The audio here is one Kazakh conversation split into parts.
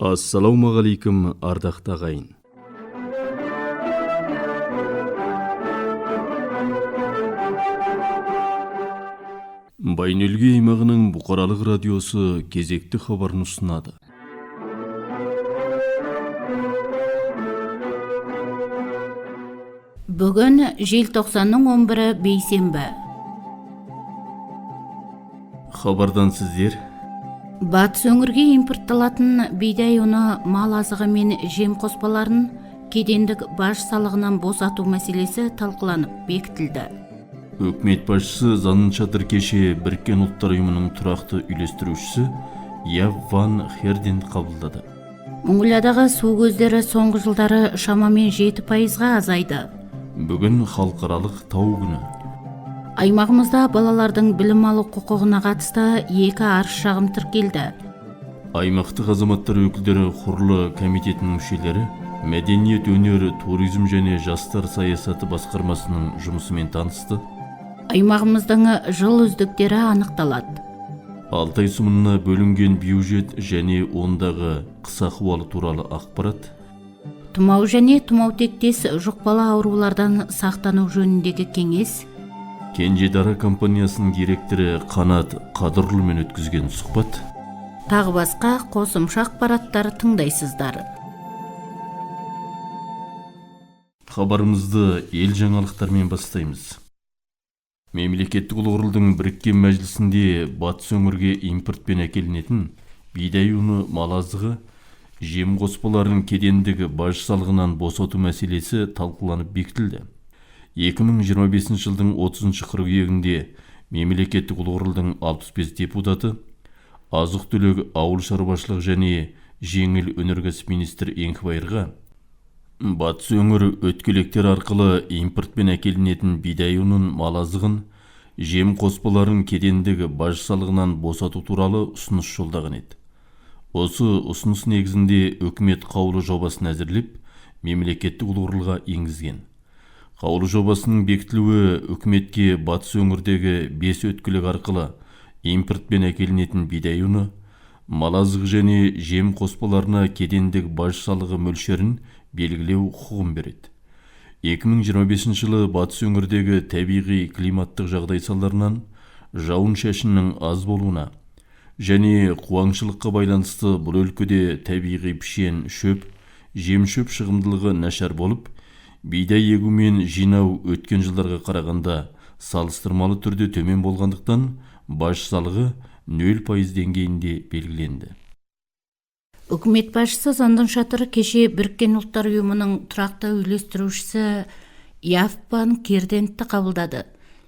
Ассалаумағалейкум, ардақты ағайын. Байнөлге аймағының бұқаралық радиосы кезекті хабарын ұсынады. Бүгін желтоқсанның 11-і бейсенбі. Хабардан сіздер: Батыс өңірге импортталатын бидай ұны, мал азығы мен жем қоспаларын кедендік баж салығынан босату мәселесі талқыланып бекітілді. Үкімет басшысы Занын Шатыр кеше Біріккен ұлттар ұйымының тұрақты үйлестірушісі Яв Ван Херден қабылдады. Монғолиядағы су көздері соңғы жылдары шамамен 7%-ға азайды. Бүгін халықаралық тау күні. Аймағымызда балалардың білім алу құқығына қатысты 2 арыз шағым тіркелді. Аймақтық азаматтар өкілдері құрлы комитетінің мүшелері мәдениет, өнер, туризм және жастар саясаты басқармасының жұмысымен танысты. Аймағымыздың жыл үздіктері анықталады. Алтай сұмынына бөлінген бюджет және ондағы қыс ахуалы туралы ақпарат. Тұмау және тұмау тектес жұқпалы аурулардан сақтану жөніндегі кеңес. Кенжедара компаниясының директоры Қанат Қадырлымен өткізген сұхбат. Тағы басқа қосымша ақпараттар тыңдайсыздар. Хабарымызды ел жаңалықтармен бастаймыз. Мемлекеттік құрылдың біріккен мәжілісінде батыс өңірге импортпен әкелінетін бидай ұны, мал азығы, жем қоспаларын кедендік баж салығынан босату мәселесі талқыланып бекітілді. 2025 жылдың 30 қыркүйегінде мемлекеттік құрылдың 65 депутаты азық-түлік, ауыл шаруашылық және жеңіл өнеркәсіп министрі Еңкібайырға батыс өңір өткелектер арқылы импортпен әкелінетін бидай ұнын, мал азығын, жем қоспаларын кедендік баж салығынан босату туралы ұсыныс жолдаған еді. Осы ұсыныс негізінде үкімет қаулы жобасын әзірлеп, мемлекеттік құрылға енгізген. Қаулы жобасының бекітілуі үкіметке батыс өңірдегі 5 өткелік арқылы импортпен әкелінетін бидай ұны, мал азығы және жем қоспаларына кедендік баж салығы мөлшерін белгілеу құқығын береді. 2025 жылы батыс өңірдегі табиғи климаттық жағдай салдарынан жауын-шашынның аз болуына және қуаңшылыққа байланысты бұл өлкеде табиғи пішен, шөп, жем-шөп шығымдылығы нашар болып, бидай егу мен жинау өткен жылдарға қарағанда салыстырмалы түрде төмен болғандықтан баж салығы 0% деңгейінде белгіленді. Үкімет басшысы Занын Шатыр кеше Біріккен ұлттар ұйымының тұрақты үйлестірушісі Яв Ван Херденді қабылдады.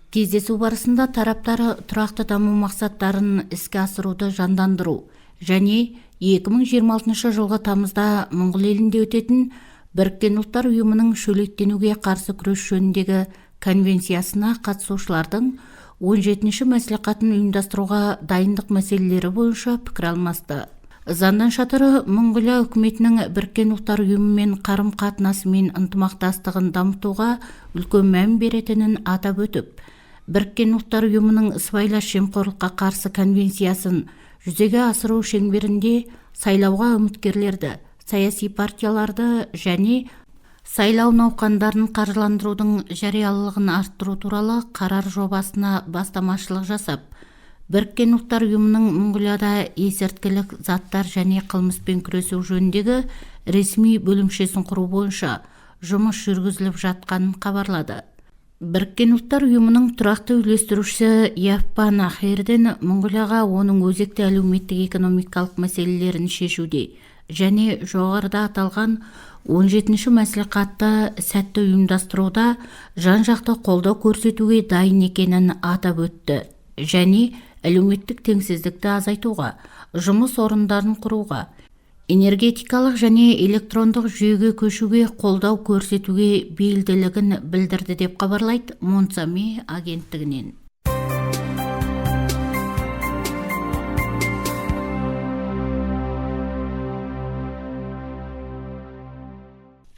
Кездесу барысында тараптары тұрақты даму мақсаттарын іске асыруды жандандыру және 2026 жылғы тамызда Моңғол елінде өтетін Біріккен ұлттар ұйымының шөлейттенуге қарсы күрес жөніндегі конвенциясына қатысушылардың 17-ші мәслихатын ұйымдастыруға дайындық мәселелері бойынша пікір алмасты. Занын Шатыр Монғолия үкіметінің Біріккен ұлттар ұйымымен қарым-қатынасы мен ынтымақтастығын дамытуға үлкен мән беретінін атап өтіп, Біріккен ұлттар ұйымының сыбайлас жемқорлыққа қарсы конвенциясын жүзеге асыру шеңберінде сайлауға үміткерлерді, саяси партияларды және сайлау науқандарын қаржыландырудың жариялылығын арттыру туралы қарар жобасына бастамашылық жасап, Біріккен ұлттар ұйымының Монғолияда есірткілік заттар және қылмыспен күресу жөніндегі ресми бөлімшесін құру бойынша жұмыс жүргізіліп жатқанын хабарлады. Біріккен ұлттар ұйымының тұрақты үйлестірушісі Яв Ван Херден Монғолияға оның өзекті әлеуметтік экономикалық мәселелерін шешуде және жоғарыда аталған 17-ші мәслихатты сәтті ұйымдастыруда жан-жақты қолдау көрсетуге дайын екенін атап өтті және әлеуметтік теңсіздікті азайтуға, жұмыс орындарын құруға, энергетикалық және электрондық жүйеге көшуге қолдау көрсетуге бейілділігін білдірді деп хабарлайды Монсами агенттігінен.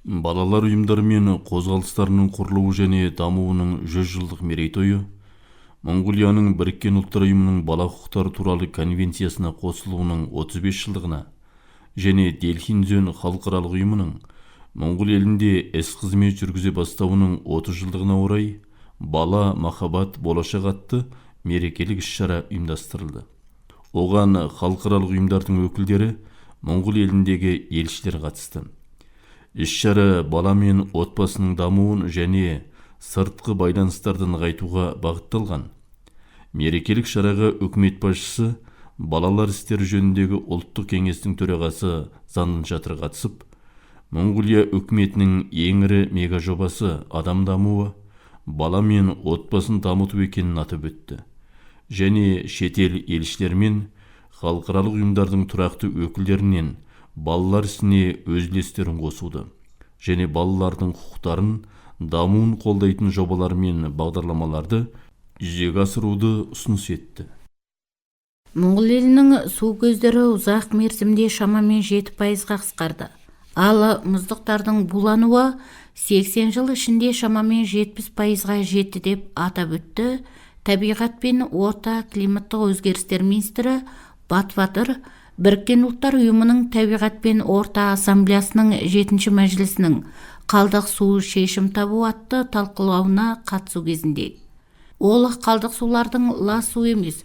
Балалар ұйымдары мен қозғалыстарының құрылуы және дамуының 100 жылдық мерейтойы Монғолияның Біріккен ұлттар ұйымының бала құқықтары туралы конвенциясына қосылуының 35 жылдығына және Делхинзөн халықаралық ұйымының Моңғол елінде эс қызмет жүргізе бастауының 30 жылдығына орай бала, махаббат, болашақ атты мерекелік іс-шара ұйымдастырылды. Оған халықаралық ұйымдардың өкілдері, Моңғол еліндегі елшілер қатысты. Іс-шара бала мен отбасының дамуын және сыртқы байланыстарды нығайтуға бағытталған. Мерекелік шараға үкімет басшысы, балалар істері жөніндегі ұлттық кеңестің төрағасы Зандын Шатыр қатысып, Моңғолия үкіметінің ең ірі мега жобасы адам дамуы, бала мен отбасын дамыту екенін атап өтті. Және шетел елшілер мен халықаралық ұйымдардың тұрақты өкілдерінен балалар ісіне өз үлестерін қосуды және балалардың құқықтарын, дамуын қолдайтын жобалар мен бағдарламаларды жүзеге асыруды ұсыныс етті. Моңғол елінің су көздері ұзақ мерзімде шамамен 7%-ға қысқарды. Ал мұздықтардың булануы 80 жыл ішінде шамамен 70%-ға жетті деп атап өтті табиғат пен орта климаттық өзгерістер министрі Батватыр Біріккен ұлттар ұйымының табиғат пен орта ассамблеясының 7-ші мәжілісінің қалдық су шешім табу атты талқылауына қатысу кезінде. Ол қалдық сулардың лас су емес,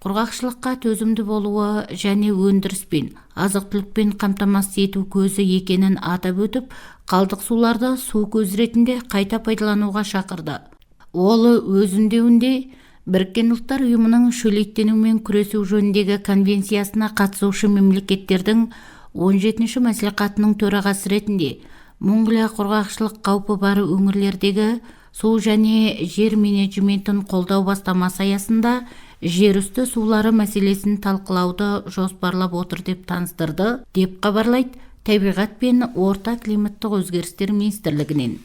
құрғақшылыққа төзімді болуы және өндіріс пен азық-түлікпен қамтамасыз ету көзі екенін атап өтіп, қалдық суларды су көзі ретінде қайта пайдалануға шақырды. Ол өз үндеуінде Біріккен ұлттар ұйымының шөлейттенумен күресу жөніндегі конвенциясына қатысушы мемлекеттердің 17-ші мәслихатының төрағасы ретінде Монғолия құрғақшылық қаупі бар өңірлердегі су және жер менеджментін қолдау бастамасы аясында жерүсті сулары мәселесін талқылауды жоспарлап отыр деп таныстырды, деп хабарлайды табиғат пен орта климаттық өзгерістер министрлігінен.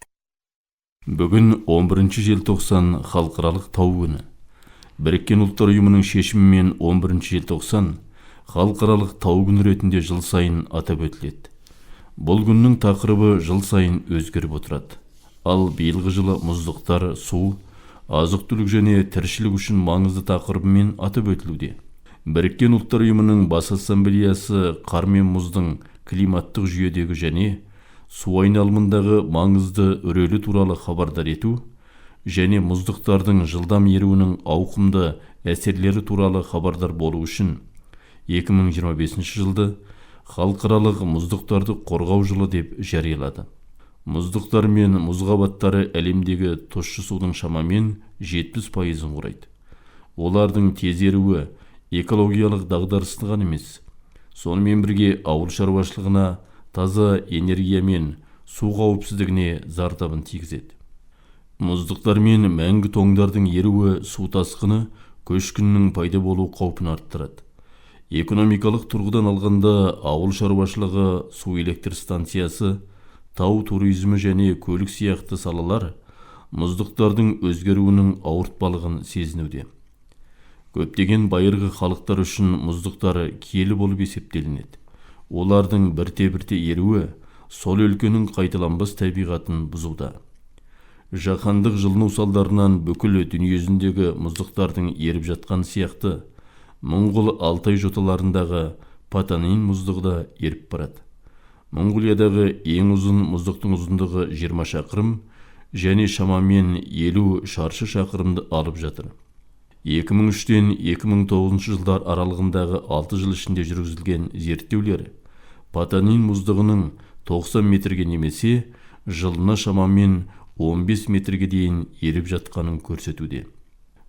Бүгін 11 желтоқсан халықаралық тау күні. Біріккен ұлттар ұйымының шешімімен 11 желтоқсан халықаралық тау күні ретінде жыл сайын атап өтіледі. Бұл күннің тақырыбы жыл сайын өзгеріп отырады. Ал биылғы жылы мұздықтар, су, азық-түлік және тіршілік үшін маңызды тақырыбымен атап өтілуде. Біріккен ұлттар ұйымының бас ассамблеясы қар мен мұздың климаттық жүйедегі және су айналымындағы маңызды рөлі туралы хабардар ету және мұздықтардың жылдам еруінің ауқымды әсерлері туралы хабардар болу үшін 2025 жылды халықаралық мұздықтарды қорғау жылы деп жариялады. Мұздықтар мен мұзғабаттары әлемдегі тұщы судың шамамен 70%-ын құрайды. Олардың тез еруі экологиялық дағдарысты ғана емес, сонымен бірге ауыл шаруашылығына, таза энергия мен су қауіпсіздігіне зардабын тигізеді. Мұздықтар мен мәңгі тоңдардың еруі су тасқыны, көшкіннің пайда болу қаупін арттырады. Экономикалық тұрғыдан алғанда ауыл шаруашылығы, су электр станциясы, тау туризмі және көлік сияқты салалар мұздықтардың өзгеруінің ауыртпалығын сезінуде. Көптеген байырғы халықтар үшін мұздықтар киелі болып есептелінеді. Олардың бірте-бірте еруі сол өлкенің қайталанбас табиғатын бұзуда. Жаһандық жылыну салдарынан бүкіл дүниежүзіндегі мұздықтардың еріп жатқан сияқты, Моңғол Алтай жоталарындағы Патанин мұздығы да еріп барады. Моңғолиядағы ең ұзын мұздықтың ұзындығы 20 шақырым және шамамен 50 шаршы шақырымды алып жатыр. 2003-тен 2009 жылдар аралығындағы 6 жыл ішінде жүргізілген зерттеулер Патанин мұздығының 90 метрге немесе жылына шамамен 15 метрге дейін еріп жатқанын көрсетуде.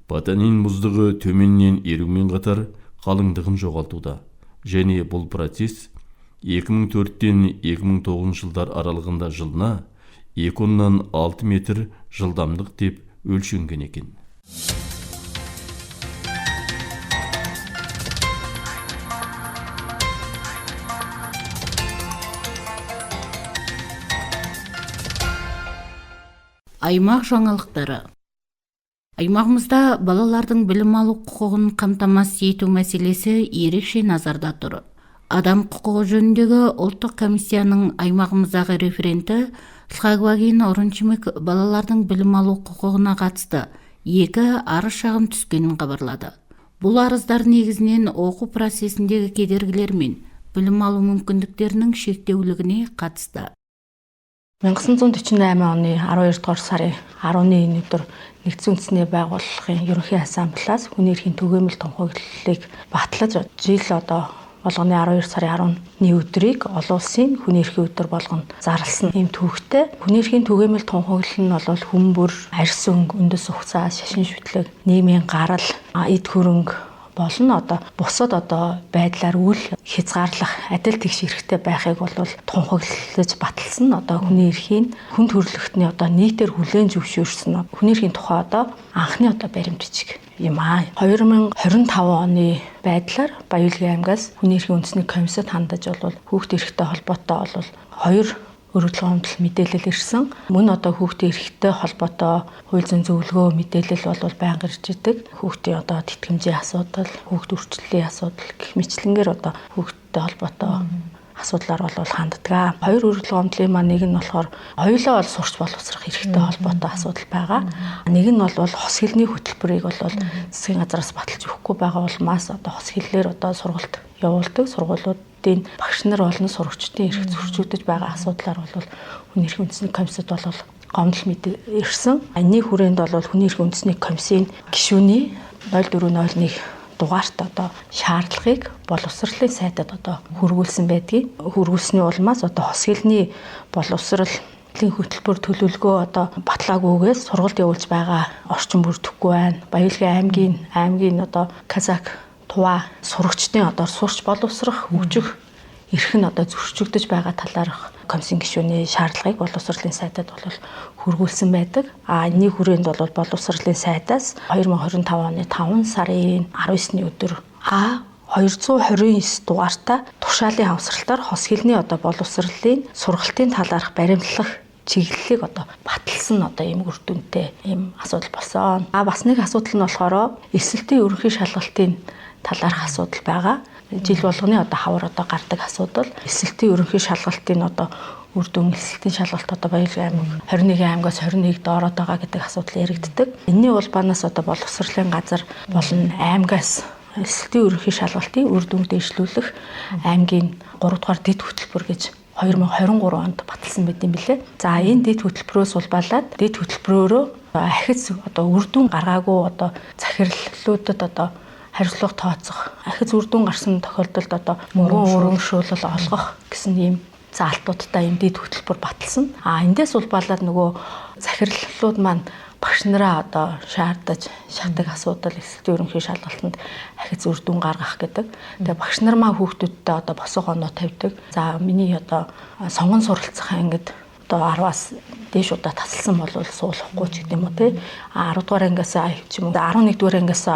Патанин мұздығы төменнен ерумен қатар қалыңдығын жоғалтуда және бұл процесс 2004-тен 2009 жылдар аралығында жылына 2,6 метр жылдамдық деп өлшенген екен. Аймақ жаңалықтары. Аймағымызда балалардың білім алу құқығын қамтамасыз ету мәселесі ерекше назарда тұр. Адам құқығы жөніндегі ұлттық комиссияның аймағымыздағы референті Схагвагин Орынчимек балалардың білім алу құқығына қатысты 2 арыз шағым түскенін хабарлады. Бұл арыздар негізінен оқу процесіндегі кедергілер мен білім алу мүмкіндіктерінің шектеулігіне қатысты. 1948 оны 12 дугаар сарын 11-ний өдөр Нэгдсэн үндэсний байгууллагын ерөнхий ассамблеас хүний эрхийн түгээмэл тунхаглалыг батлаж жил болгоны 12 сарын 10-ны өдрийг олон улсын хүний эрхийн өдөр болгон зарласан ийм төвхтэй. Хүний эрхийн түгээмэл тунхаглал нь бол хүн бүр, арьс өнгө, үндэс ухцаа, шашин шүтлэг, нийгмийн гарал, эд хөрөнгө болон бусад байдлаар үл хязгаарлах адил тэгш эрхтэй байхыг бол тунхаглаж баталсан хүний эрхийн хүн төрөлхтний нийтээр хүлээн зөвшөөрсөн хүний эрхийн тухай анхны баримт бичиг юм аа. 2025 оны байдлаар Баялгийн аймгаас хүний эрхийн үндэсний комиссад хандаж бол хүүхд эрхтэй холбоотой бол 2 өргөдлийн хэмтэл мэдээлэл ирсэн. Мөн хүүхдийн эрхтэй холбоотой хууль зүйн зөвлөгөө мэдээлэл бол байнга ирж идэг. Хүүхдийн тэтгэмжийн асуудал, хүүхд үрчлэлийн асуудал гэх мэтлэнгээр хүүхдтэй холбоотой асуудлаар бол ханддаг. 2 өргөдлийн хэмтлийн маань нэг нь болохоор хоёулаа бол сурч боловсрох эрхтэй холбоотой асуудал байгаа. Нэг нь бол хос хэлний хөтөлбөрийг бол засгийн газраас баталж өгөхгүй байгаа улмаас хос хэллэр сургалт явуулдаг. Сургуулиудын багш нар болон сурагчдын эрх зөрчигдөж байгаа асуудлаар бол хүний эрхийн үндэсний комиссад бол гомдол ирсэн. Энэний хүрээнд бол хүний эрхийн үндэсний комиссийн гишүүний 0401 дугаарт шаардлагыг боловсролын сайдад хөрвүүлсэн байдгийг. Хөрвүүлсний улмаас хос хэлний боловсролын хөтөлбөр төлөвлөгөө батлаагүйгээс сургалт явуулж байгаа орчин бүрдэхгүй байна. Баялгийн аймгийн казак Тува сурагчдын сурч боловсрох хөгжих эрх нь зөрчигдөж байгаа талаарх комиссийн гишүүний шаардлагыг боловсролын сайдад бол хөрвүүлсэн байдаг. Энэний хүрээнд бол боловсролын сайдаас 2025 оны 5 сарын 19-ний өдөр 229 дугаартай тушаалын хамсралтаар хос хэлний боловсролын сургалтын талаарх баримтлах чиглэлийг баталсан ийм үр дүнтэй ийм асуудал болсон. Бас нэг асуудал нь болохоор эсэлтийн ерөнхий шалгалтын талаарх асуудал байгаа. Жил болгоны хавар гардаг асуудал. Эсэлтийн ерөнхий шалгалтын үр дүн эсэлтийн шалгалт Баялгийн аймаг 21 аймгаас 21 доороод байгаа гэдэг асуудал яригддаг. Энэний улбанаас боловсролын газар болон аймгаас эсэлтийн ерөнхий шалгалтын үр дүн дэвшлүүлэх аймгийн 3 дугаар дэд хөтөлбөр гэж 2023 онд баталсан байт юм билээ. За энэ дэд хөтөлбөрөөс улбалаад дэд хөтөлбөрөөрөө ахиц үр дүн гаргаагүй захирлуудад хариуцлага тооцох, ахиц үр дүн гарсан тохиолдолд мөнгөн өргөмжшүүлэл олгох гэсэн ийм заалтуудтай ийм дэд хөтөлбөр баталсан. Эндээс улбалаад нөгөө захирлууд маань багш нараа шаардаж шатдаг асуудал эсэлтийн ерөнхий шалгалтанд ахиц үр дүн гаргах гэдэг. Тэгээ багш нар маа хүүхдүүдтэй босоо гоноо тавьдаг. За миний сонгон суралцах ангид 10-аас дээш удаа тасалсан бол суулгахгүй ч гэдэг юм уу тий. 10 дугаар ангиас ч юм уу 11 дугаар ангиас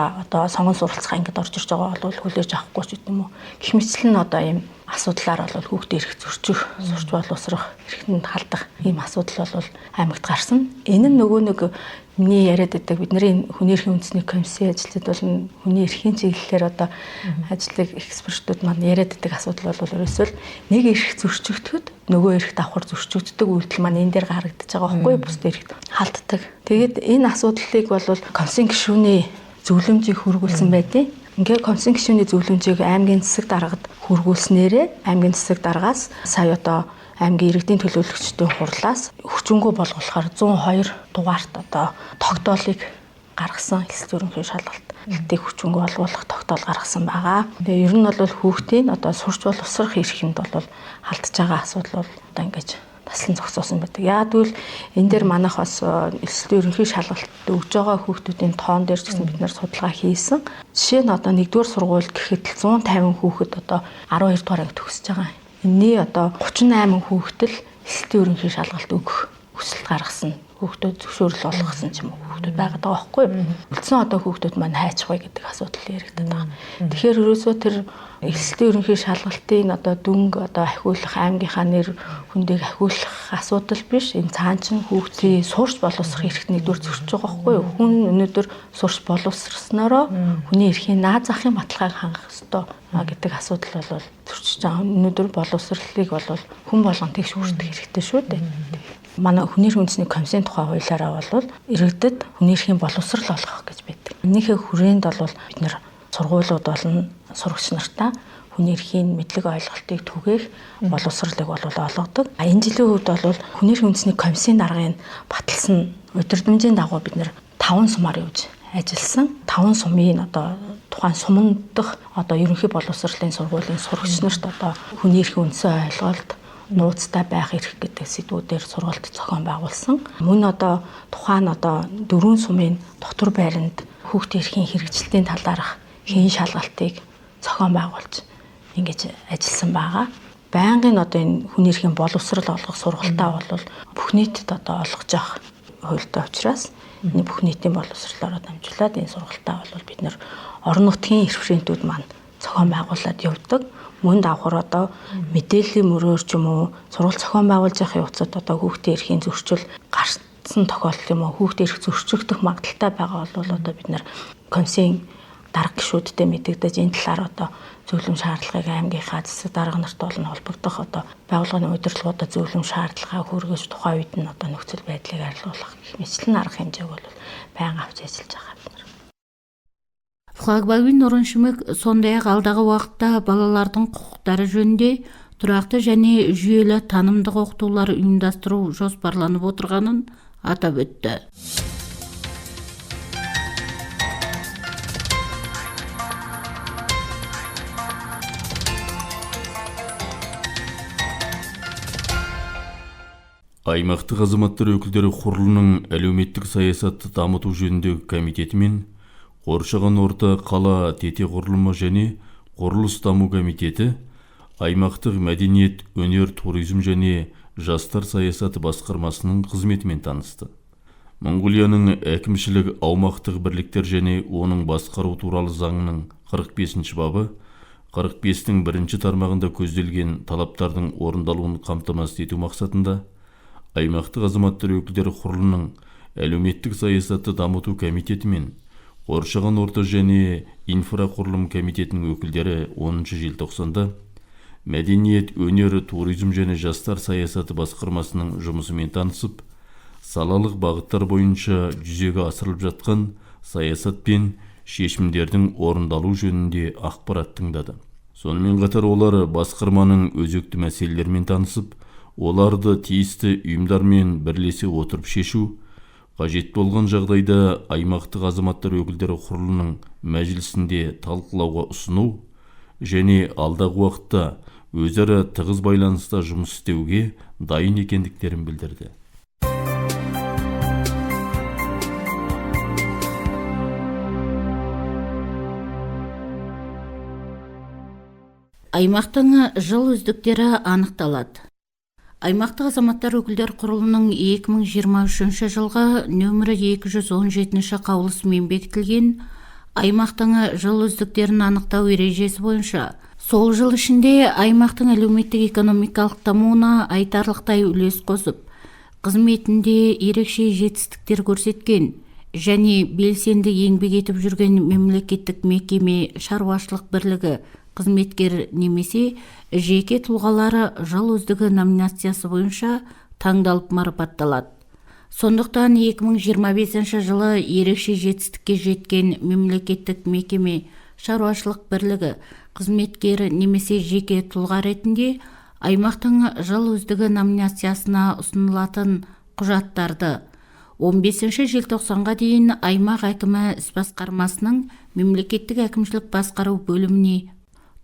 сонгон суралцах ангид орж ирж байгаа бол хүлээж авахгүй ч гэдэг юм уу. Гэх мэтлэн ийм асуудлаар бол хүүхдийн эрх зөрчих, сурч боловсрох эрхэнд халдах ийм асуудал бол аймагт гарсан. Энэ нь нөгөө нэг миний яриад байдаг бидний хүний эрхийн үндэсний комиссийн ажилтнууд бол хүний эрхийн чиглэлээр ажилладаг экспертүүд маань яриад байдаг асуудал бол ерөөсөө нэг эрх зөрчигдөхөд нөгөө эрх давхар зөрчигддөг үйлдэл маань энэ дээр гарагдаж байгаа байхгүй бусд эрхт халддаг. Тэгээд энэ асуудлыг бол комиссийн гишүүний зөвлөмжийг хөрвүүлсэн байдیں۔ Ингээ комиссийн гишүүний зөвлөмжийг аймгийн засаг даргад хөрвүүлснээрээ аймгийн засаг даргаас сая аймгийн иргэдийн төлөөлөгчдийн хурлаас хүчингү болгохоор 102 дугаарт тогтоолыг гаргасан эсэлтийн ерөнхий шалгалтыг хүчингү болгох тогтоол гаргасан байгаа. Тэгээ ер нь бол хүүхдийн сурч боловсрох эрхэнд бол халдж байгаа асуудал бол ингэж таслан зогсоосон байдаг. Яа тэгвэл энэ дээр манайх бас эсэлтийн ерөнхий шалгалт өгж байгаа хүүхдүүдийн тоон дээр ч гэсэн бид нэр судалгаа хийсэн. Жишээ нь 1-р сургууль гэхэд 150 хүүхэд 12 дугаар анги төгсөж байгаа. Энэний 38 хүүхдэл эсэлтийн ерөнхий шалгалт өгөх хүсэлт гаргасан. Хүүхдүүд зөвшөөрөл олгосон ч юм уу хүүхдүүд байгаад байгаа байхгүй юу? Үлдсэн хүүхдүүд маань хайчих вэ гэдэг асуудал яригдаад байгаа. Тэгэхээр ерөөсөө тэр эсэлтийн ерөнхий шалгалтын дүнг ахиулах аймгийнхаа нэр хүндийг ахиулах асуудал биш. Энэ цаан чинь хүүхдийн сурч боловсрох эрхт нэгдүгээр зөрчиж байгаа байхгүй юу? Хүн өнөөдөр сурч боловсрсноороо хүний эрхийн наад захын баталгааг хангах ёстой гэдэг асуудал бол зөрчиж байгаа. Өнөөдөр боловсролыг бол хүн болгон тэгш хүртэх хэрэгтэй шүү дээ. Манай хүний эрхийн үндэсний комиссийн тухай хуулиараа бол иргэдэд хүний эрхийн боловсрол олгох гэж байдаг. Энийхээ хүрээнд бол бид нэр сургуулиуд болон сурагч нартаа хүний эрхийн мэдлэг ойлголтыг түгээх боловсролыг олгодог. Энэ жилийн үед бол хүний эрхийн үндэсний комиссийн даргын баталсан удирдамжийн дагуу бид нэр 5 сумаар явж ажилласан. 5 сумын тухайн сумдах ерөнхий боловсролын сургуулийн сурагч нарт хүний эрхийн үндсэн ойлголт нууцтай байх эрх гэдэг сэдвүүдээр сургалт зохион байгуулсан. Мөн тухайн 4 сумын дотор байранд хүүхдийн эрхийн хэрэгжилтийн талаарх хийн шалгалтыг зохион байгуулж ингэж ажилласан байгаа. Байнгын энэ хүний эрхийн боловсрол олгох сургалтаа бол бүх нийтэд олгож явах хуультай учраас энэ бүх нийтийн боловсролоор дамжуулаад энэ сургалтаа бол бид нэр орон нутгийн референтүүд маань зохион байгуулад явдаг. Мөн давхар мэдээллийн мөрөөр ч юм уу сургалт зохион байгуулж явах явцад хүүхдийн эрхийн зөрчил гарсан тохиолдол юм уу хүүхдийн эрх зөрчигдөх магадaltaй байгаа бол бид нэр комиссийн дарга гишүүдтэй мэдэгдэж энэ талаар зөвлөм шаардлагыг аймгийнхаа засаг дарга нарт болон холбогдох байгууллагын удирдлагуудад зөвлөм шаардлагаа хүргэж тухайн үед нь нөхцөл байдлыг арилгуулах гэх мэтлэн арга хэмжээг бол байнга авч ажиллаж байгаа бид нар. Флагбаевын Нуран Шимек сондай-ақ алдағы уақытта балалардың құқықтары жөнінде тұрақты және жүйелі танымдық оқытулар ұйымдастыру жоспарланып отырғанын атап өтті. Аймақтық азаматтар өкілдері құрылының әлеуметтік саясатты дамыту жөніндегі комитеті мен Қоршаған орта қала тете құрылымы және құрылыс даму комитеті аймақтық мәдениет, өнер, туризм және жастар саясаты басқармасының қызметімен танысты. Монғолияның әкімшілік аумақтық бірліктер және оның басқару туралы заңының 45 бабы 45-тің бірінші тармағында көзделген талаптардың орындалуын қамтамасыз ету мақсатында аймақтық азаматтар өкілдері құрылының әлеуметтік саясатты дамыту комитеті мен Қоршаған орта және инфрақұрылым комитетінің өкілдері 10 желтоқсанда мәдениет, өнер, туризм және жастар саясаты басқармасының жұмысымен танысып, салалық бағыттар бойынша жүзеге асырылып жатқан саясат пен шешімдердің орындалу жөнінде ақпарат тыңдады. Сонымен қатар олар басқарманың өзекті мәселелерімен танысып, оларды тиісті ұйымдармен бірлесе отырып шешу, қажет болған жағдайда аймақтық азаматтар өкілдері құрылының мәжілісінде талқылауға ұсыну және алдағы уақытта өзара тығыз байланыста жұмыс істеуге дайын екендіктерін білдірді. Аймақтың жыл үздіктері анықталады. Аймақтық азаматтар өкілдер құрылының 2023 жылғы нөмірі 217 қаулысымен бекітілген аймақтың жыл үздіктерін анықтау ережесі бойынша сол жыл ішінде аймақтың әлеуметтік экономикалық дамуына айтарлықтай үлес қосып, қызметінде ерекше жетістіктер көрсеткен және белсенді еңбек етіп жүрген мемлекеттік мекеме, шаруашылық бірлігі қызметкер немесе жеке тұлғалары жыл үздігі номинациясы бойынша таңдалып марапатталады. Сондықтан 2025 жылы ерекше жетістікке жеткен мемлекеттік мекеме, шаруашылық бірлігі қызметкері немесе жеке тұлға ретінде аймақтың жыл үздігі номинациясына ұсынылатын құжаттарды 15 желтоқсанға дейін аймақ әкімі іс басқармасының мемлекеттік әкімшілік басқару бөліміне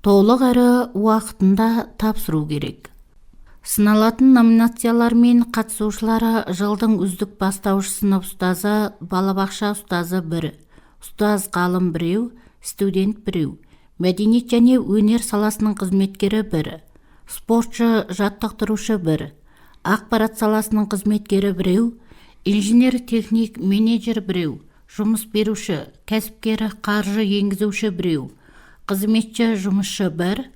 толық әрі уақытында тапсыру керек. Сыналатын номинациялар мен қатысушылары жылдың үздік бастауыш сынып ұстазы, балабақша ұстазы 1, ұстаз ғалым 1, студент 1, мәдениет және өнер саласының қызметкері 1, спортшы жаттықтырушы 1, ақпарат саласының қызметкері 1, инженер-техник менеджер 1, жұмыс беруші, кәсіпкері қаржы енгізуші 1, қызметші жұмысшы 1,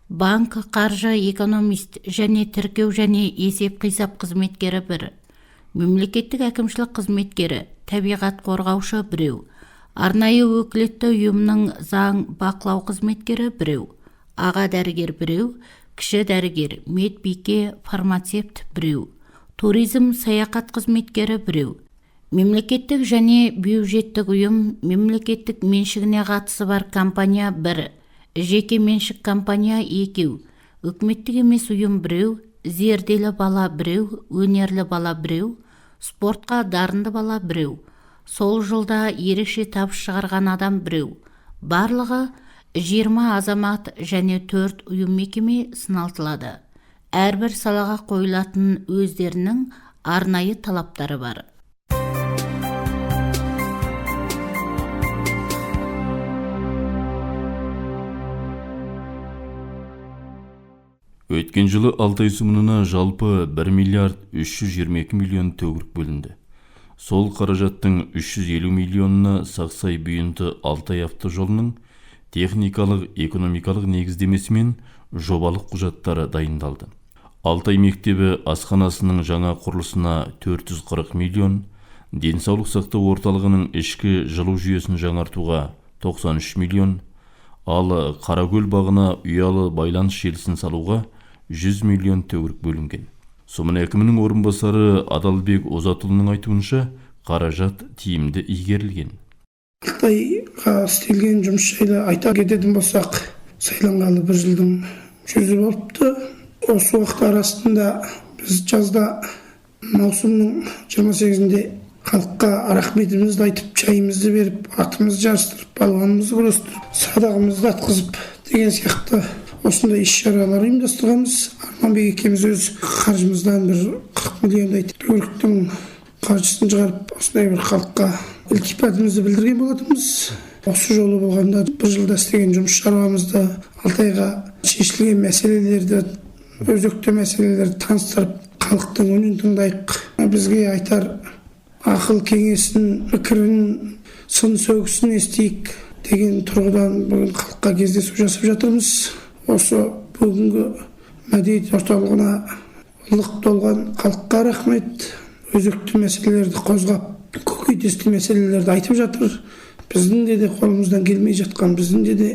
банк, қаржы, экономист және тіркеу және есеп қисап қызметкері 1, мемлекеттік әкімшілік қызметкері, табиғат қорғаушы 1, арнайы өкілетті ұйымның заң бақылау қызметкері 1, аға дәрігер 1, кіші дәрігер, медбике, фармацевт 1, туризм, саяхат қызметкері 1, мемлекеттік және бюджеттік ұйым, мемлекеттік меншігіне қатысы бар компания 1, жеке меншік компания 2, үкіметтік емес ұйым 1, зерделі бала 1, өнерлі бала 1, спортқа дарынды бала 1, сол жылда ерекше табыс шығарған адам 1, барлығы 20 азамат және 4 ұйым мекеме сыналтылады. Әрбір салаға қойылатын өздерінің арнайы талаптары бар. Өткен жылы Алтай сумынына жалпы 1 миллиард 322 миллион төгірік бөлінді. Сол қаражаттың 350 миллионына Сақсай Бүйінті Алтай автожолының техникалық, экономикалық негіздемесі мен жобалық құжаттары дайындалды. Алтай мектебі асханасының жаңа құрылысына 440 миллион, денсаулық сақтау орталығының ішкі жылу жүйесін жаңартуға 93 миллион, ал Қаракөл бағына ұялы байланыс желісін салуға 100 миллион төгірік бөлінген. Сумын әкімінің орынбасары Адалбек Озатұлының айтуынша, қаражат тиімді игерілген. Алтайға істелген жұмыс жайлы айта кететін болсақ, сайланғалы 1 жылдың жүзі болыпты. Осы уақыт арасында біз жазда маусымның 28-інде халыққа рахметімізді айтып, чайымызды беріп, атымызды жарыстырып, балуанымызды күрестіріп, садағымызды атқызып деген сияқты осындай іс-шаралар ұйымдастырғанбыз. Арманбек екеуміз өз қаржымыздан бір 40 миллиондай төгіріктің қаржысын шығарып, осындай бір халыққа ілтипатымызды білдірген болатынбыз. Осы жолы болғанда 1 жылда істеген жұмыс шаруамызды, Алтайға шешілген мәселелерді, өзекті мәселелерді таныстырып, халықтың үнін тыңдайық. Бізге айтар ақыл кеңесін, пікірін, сын сөгісін естейік деген тұрғыдан бүгін халыққа кездесу жасап жатырмыз. Осы бүгінгі мәдениет орталығына лық толған халыққа рахмет. Өзекті мәселелерді қозғап, көкейтесті мәселелерді айтып жатыр. Біздің де қолымыздан келмей жатқан, біздің де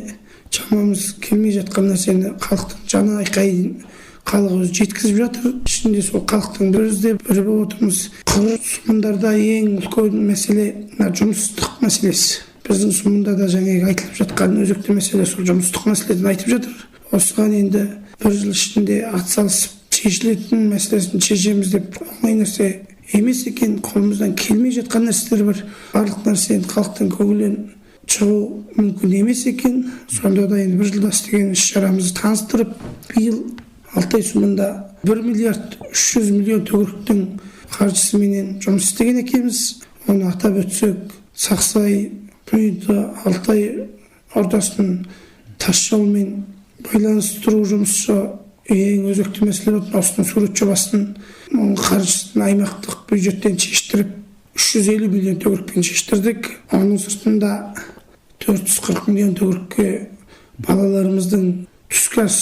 шамамыз келмей жатқан нәрсені халықтың жаны айқайын халық өзі жеткізіп жатыр. Ішінде сол халықтың бірі болып отырмыз. Құрылыс сумындарда ең үлкен мәселе жұмыссыздық мәселесі. Біздің сумында да жаңағы айтылып жатқан өзекті мәселе сол жұмыссыздық мәселесін айтып жатыр. Осыған енді 1 жыл ішінде атсалысып шешілетін мәселесін шешеміз деп оңай нәрсе емес екен, қолымыздан келмей жатқан нәрселер бар. Барлық нәрсені халықтың көңілінен шығу мүмкін емес екен. Сонда да енді 1 жылда істеген іс-шарамызды таныстырып, биыл Алтай сумында 1 миллиард 300 миллион төгіріктің қаржысыменен жұмыс істеген екенбіз. Оны атап өтсек, Сақсай Бүйінті Алтай ордасын тас жолмен байланыстыру жұмысы ең өзекті мәселе болды. Осының сурет жобасын, оның қаржысын аймақтық бюджеттен шештіріп, 350 миллион төгірікпен шештірдік. Оның сыртында 440 миллион төгірікке балаларымыздың түскі ас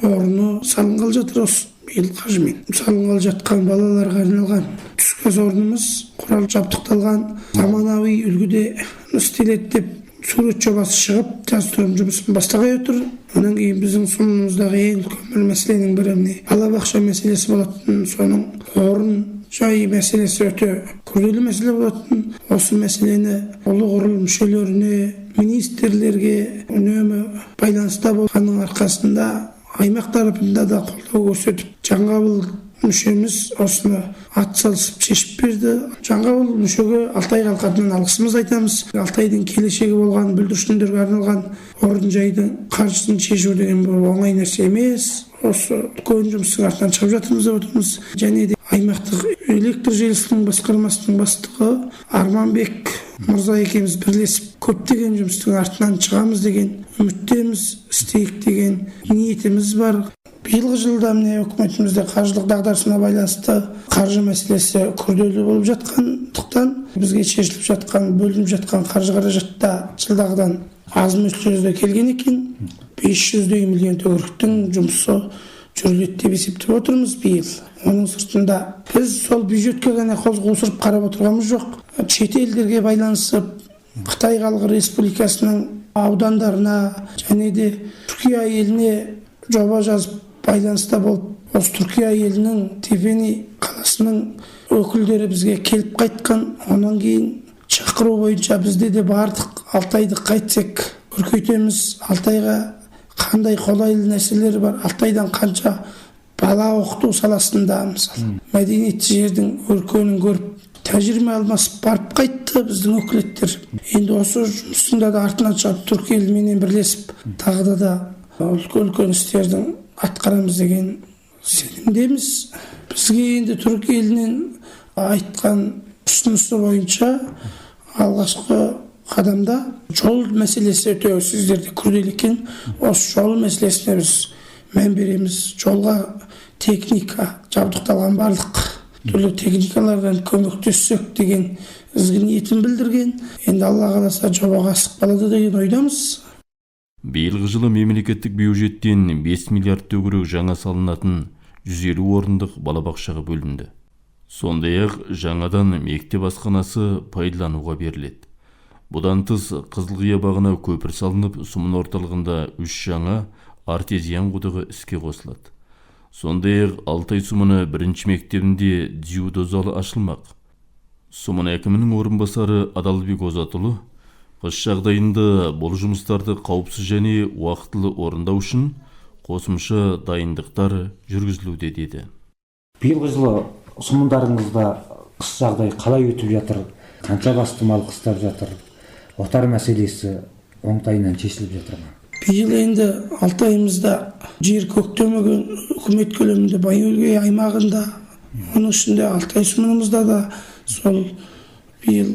орны салынғалы жатыр. Осы биыл қаржымен салынғалы жатқан балаларға арналған түскі ас орнымыз құрал жабдықталған, заманауи үлгіде істеледі деп сурет жобасы шығып, жасырым жұмысын бастағалы отыр. Онан кейін біздің сумымыздағы ең үлкен бір мәселенің бірі балабақша мәселесі болатын, соның орын жай мәселесі өте күрделі мәселе болатын. Осы мәселені ұлы құрыл мүшелеріне, министрлерге үнемі байланыста болғанның арқасында аймақ тарапында да қолдау көрсетіп, Жаңғабыл мүшеміз осыны атсалысып шешіп берді. Жаңғабыл мүшеге Алтай халқынан алғысымыз айтамыз. Алтайдың келешегі болған бүлдіршіндерге арналған орын жайдың қаржысын шешу деген бұл оңай нәрсе емес. Осы үлкен жұмыстың артынан шығып жатырмыз деп отырмыз. Және де аймақтық электр желісінің басқармасының бастығы Арманбек мырза екеуміз бірлесіп көптеген жұмыстың артынан шығамыз деген үміттеміз, істейік деген ниетіміз бар. Биылғы жылда үкіметімізде қаржылық дағдарысына байланысты қаржы мәселесі күрделі болып жатқандықтан бізге шешіліп жатқан, бөлініп жатқан қаржы қаражатта жылдағыдан аз мөлшерде келген екен. 500 миллион төгіріктің жұмысы жүріледі деп есептеп отырмыз биыл. Оның сыртында біз сол бюджетке ғана қол қусырып қарап отырғанымыз жоқ. Шет елдерге байланысып, Қытай Халық Республикасының аудандарына және де Түркия еліне жоба жазып байланыста болып, осы Түркия елінің Тифени қаласының өкілдері бізге келіп қайтқан. Онан кейін шақыру бойынша бізде де бардық. Алтайды қайтсек көркейтеміз, Алтайға қандай қолайлы нәрселер бар. Алтайдан қанша бала оқыту саласында мысалы мәдениетті жердің өркенін көріп тәжірибе алмасып барып қайтты біздің өкілеттер. Енді осы жұмысында да артынан шығып түркі еліменен бірлесіп тағы да үлкен істердің атқарамыз деген сенімдеміз. Бізге енді түркі елінен айтқан ұсынысы бойынша алғашқы қадамда жол мәселесі өте сіздерде күрделі екен. Осы жол мәселесіне біз мән береміз. Жолға техника жабдықталған барлық түрлі техникалардан көмектессек деген ізгі ниетін білдірген. Енді Алла қаласа жобаға асықпалады деген ойдамыз. Биылғы жылы мемлекеттік бюджеттен 5 миллиард төгірек жаңа салынатын 150 орындық балабақшаға бөлінді. Сондай-ақ жаңадан мектеп асханасы пайдалануға беріледі. Бұдан тыс Қызылқия бағына көпір салынып, Сұмын орталығында 3 жаңа артезиан құдығы іске қосылады. Сондай-ақ Алтай Сұмыны бірінші мектебінде дзюдо залы ашылмақ. Сұмын әкімінің орынбасары Адалбек Озатұлы қыс жағдайында бұл жұмыстарды қауіпсіз және уақытылы орындау үшін қосымша дайындықтар жүргізілуде деді. Биылғы жылы Сұмындарыңызда қыс жағдай қалай өтіп жатыр? Қанша басты мал қыстап жатыр? Отар мәселесі оңтайынан шешіліп жатыр ма? Биыл енді Алтайымызда жер көктемеген үкімет көлемінде Бай-өлгей аймағында, оның ішінде Алтай Сұмынымызда да сол биыл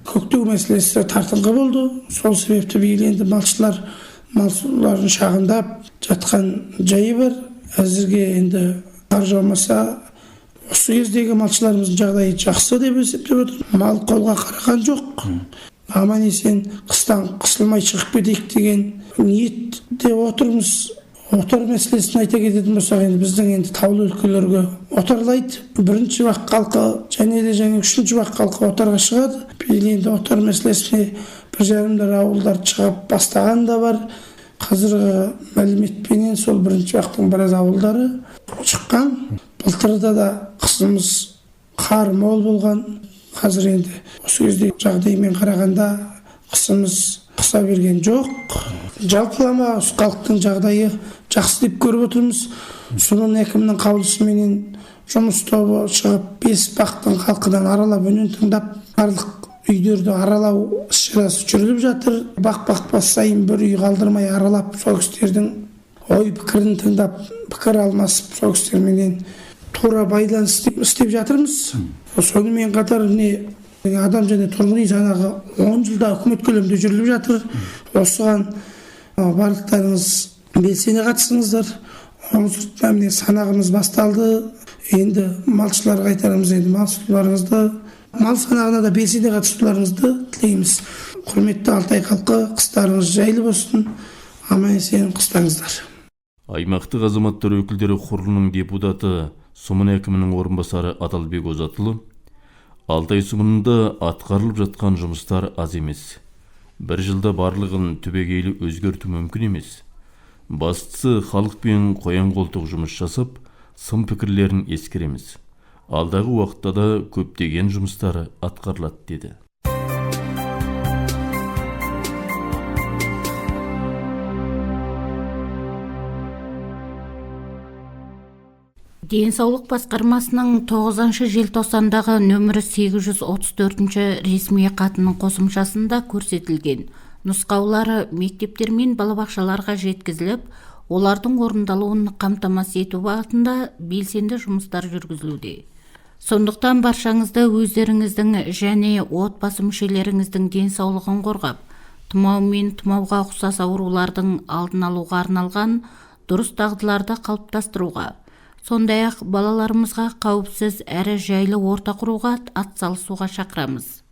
көктеу мәселесі тартыңқы болды. Сол себепті биыл енді малшылардың шағындап жатқан жайы бар. Әзірге енді қар жаумаса осы кездегі малшыларымыздың жағдайы жақсы деп есептеп отыр. Мал қолға қараған жоқ. Аман есен қыстан қысылмай шығып кетейік деген ниетте отырмыз. Отар мәселесін айта кететін болсақ, енді біздің енді таулы өлкелерге отарлайды. Бірінші вақ халқы және де үшінші вақ халқы отарға шығады. Биыл енді отар мәселесіне 1,5 ауылдар шығып бастаған да бар. Қазіргі мәліметпенен сол бірінші вақтың біраз ауылдары шыққан. Былтырда да қысымыз қар мол болған. Қазір енді осы кезде жағдаймен қарағанда қысымыз қыса берген жоқ. Жалпылама халықтың жағдайы жақсы деп көріп отырмыз. Сұмын әкімінің қаулысыменен жұмыс тобы шығып 5 бақтың халқынан аралап үнін тыңдап, барлық үйдерді аралау іс-шарасы жүргізіліп жатыр. Бақ бас сайын бір үй қалдырмай аралап, сол кісілердің ой пікірін тыңдап, пікір алмасып, сол кісілерменен тура байланыс істеп жатырмыз. Сонымен қатар адам және тұрғын үй санағы 10 жылда үкімет көлемінде жүргізіліп жатыр. Осыған барлықтарыңыз белсене қатысыңыздар. 10 жылда санағымыз басталды. Енді малшыларға айтарымыз, енді малшыларыңызды, мал санағына да белсене қатысуларыңызды тілейміз. Құрметті Алтай халқы, қыстарыңыз жайлы болсын. Аман есен қыстаңыздар. Аймақтық азаматтар өкілдері құрылының депутаты Сұмын әкімінің орынбасары Адалбек Озатұлы Алтай Сұмынында атқарылып жатқан жұмыстар аз емес. Бір жылда барлығын түбегейлі өзгерту мүмкін емес. Бастысы халықпен қоян қолтық жұмыс жасап, сын пікірлерін ескереміз. Алдағы уақытта да көптеген жұмыстары атқарылады деді. Денсаулық басқармасының 9 желтоқсандағы нөмірі 834 ресми хатының қосымшасында көрсетілген нұсқаулары мектептер мен балабақшаларға жеткізіліп, олардың орындалуын қамтамасыз ету бағытында белсенді жұмыстар жүргізілуде. Сондықтан баршаңызды өздеріңіздің және отбасы мүшелеріңіздің денсаулығын қорғап, тұмау мен тұмауға ұқсас аурулардың алдын алуға арналған дұрыс дағдыларды қалыптастыруға, сондай-ақ балаларымызға қауіпсіз әрі жайлы орта құруға атсалысуға шақырамыз.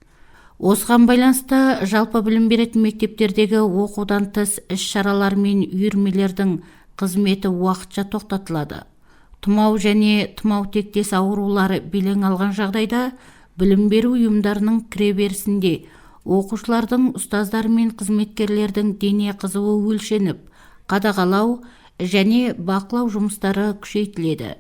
Осыған байланысты жалпы білім беретін мектептердегі оқудан тыс іс-шаралар мен үйірмелердің қызметі уақытша тоқтатылады. Тұмау және тұмау тектес аурулары белең алған жағдайда білім беру ұйымдарының кіреберісінде оқушылардың, ұстаздар мен қызметкерлердің дене қызуы өлшеніп, қадағалау және бақылау жұмыстары күшейтіледі.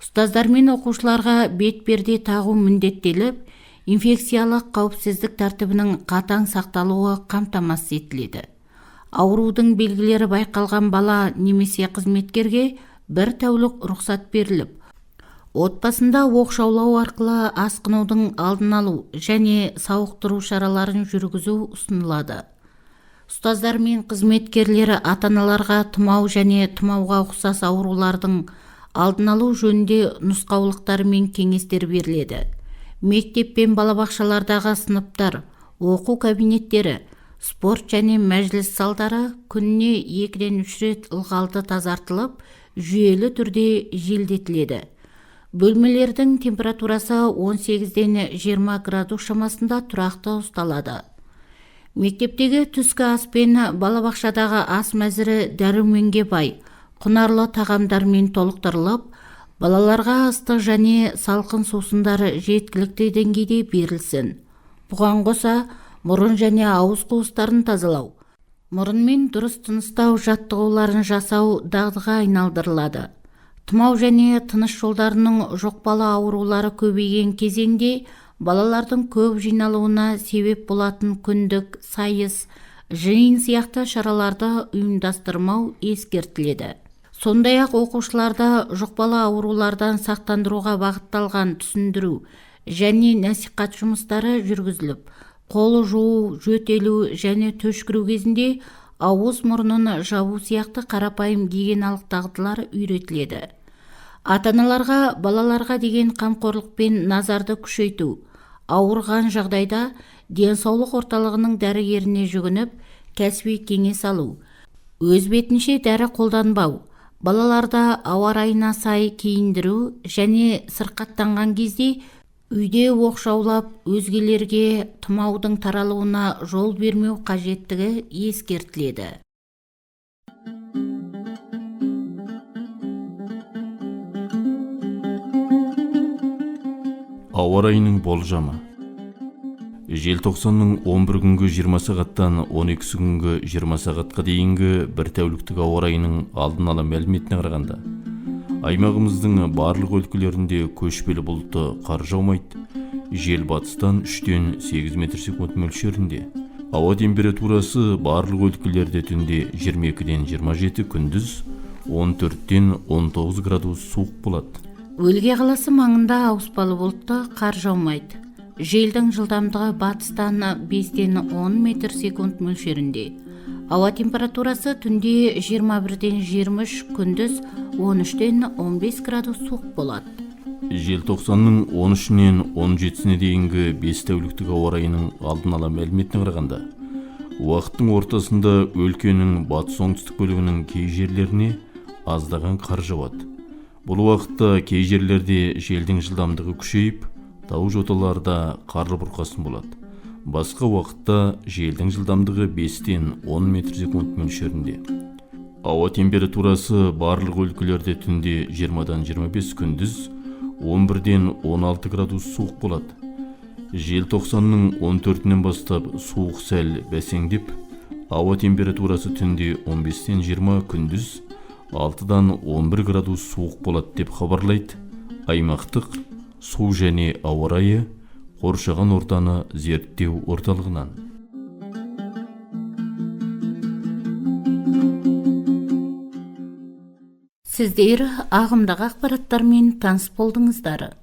Ұстаздар мен оқушыларға бетперде тағу міндеттеліп, инфекциялық қауіпсіздік тәртібінің қатаң сақталуы қамтамасыз етіледі. Аурудың белгілері байқалған бала немесе қызметкерге 1 тәулік рұқсат беріліп, отбасында оқшаулау арқылы асқынудың алдын алу және сауықтыру шараларын жүргізу ұсынылады. Ұстаздар мен қызметкерлері ата-аналарға тұмау және тұмауға ұқсас аурулардың алдын алу жөнінде нұсқаулықтар мен кеңестер беріледі. Мектеп пен балабақшалардағы сыныптар, оқу кабинеттері, спорт және мәжіліс залдары күніне 2-3 рет ылғалды тазартылып, жүйелі түрде желдетіледі. Бөлмелердің температурасы 18-ден 20 градус шамасында тұрақты ұсталады. Мектептегі түскі ас пен балабақшадағы ас мәзірі дәруменге бай, құнарлы тағамдармен толықтырылып, балаларға ыстық және салқын сусындары жеткілікті деңгейде берілсін. Бұған қоса, мұрын және ауыз қуыстарын тазалау, мұрынмен дұрыс тыныстау жаттығуларын жасау дағдыға айналдырылады. Тұмау және тыныс жолдарының жұқпалы аурулары көбейген кезеңде балалардың көп жиналуына себеп болатын күндік, сайыс, жиын сияқты шараларды ұйымдастырмау ескертіледі. Сондай-ақ оқушыларды жұқпалы аурулардан сақтандыруға бағытталған түсіндіру және насихат жұмыстары жүргізіліп, қол жуу, жөтелу және түшкіру кезінде ауыз мұрнын жабу сияқты қарапайым гигиеналық дағдылар үйретіледі. Ата-аналарға балаларға деген қамқорлық пен назарды күшейту, ауырған жағдайда денсаулық орталығының дәрігеріне жүгініп, кәсіби кеңес алу, өз бетінше дәрі қолданбау, балаларда ауа райына сай киіндіру және сырқаттанған кезде үйде оқшаулап, өзгелерге тұмаудың таралуына жол бермеу қажеттігі ескертіледі. Ауа райының болжамы. Желтоқсанның 11 күнгі 20 сағаттан 12 күнгі 20 сағатқа дейінгі бір тәуліктік ауа райының алдын ала мәліметіне қарағанда, аймағымыздың барлық өлкелерінде көшпелі бұлтты қар жаумайды, жел батыстан 3-тен 8 метр секунд мөлшерінде. Ауа температурасы барлық өлкелерде түнде 22-ден 27, күндіз 14-тен 19 градус суық болады. Өлге қаласы маңында ауыспалы бұлтты қар жаумайды. Желдің жылдамдығы батыстан 5-тен 10 метр секунд мөлшерінде. Ауа температурасы түнде 21-ден 23, күндіз 13-тен 15 градус суық болады. Желтоқсанның 13-нен 17-сіне дейінгі 5 тәуліктік ауа райының алдын ала мәліметіне қарағанда, уақыттың ортасында өлкенің батыс оңтүстік бөлігінің кей жерлеріне аздаған қар жауады. Бұл уақытта кей жерлерде желдің жылдамдығы күшейіп, тау жоталарда қарлы бұрқасын болады. Басқа уақытта желдің жылдамдығы 5-тен 10 метр секунд мөлшерінде. Ауа температурасы барлық өлкелерде түнде 20-дан 25, күндіз 11-ден 16 градус суық болады. Желтоқсанның 14-нен бастап суық сәл бәсеңдеп, ауа температурасы түнде 15-тен 20, күндіз 6-дан 11 градус суық болады деп хабарлайды аймақтық су және ауа райы қоршаған ортаны зерттеу орталығынан. Сіздер ағымдағы ақпараттармен таныс болдыңыздар.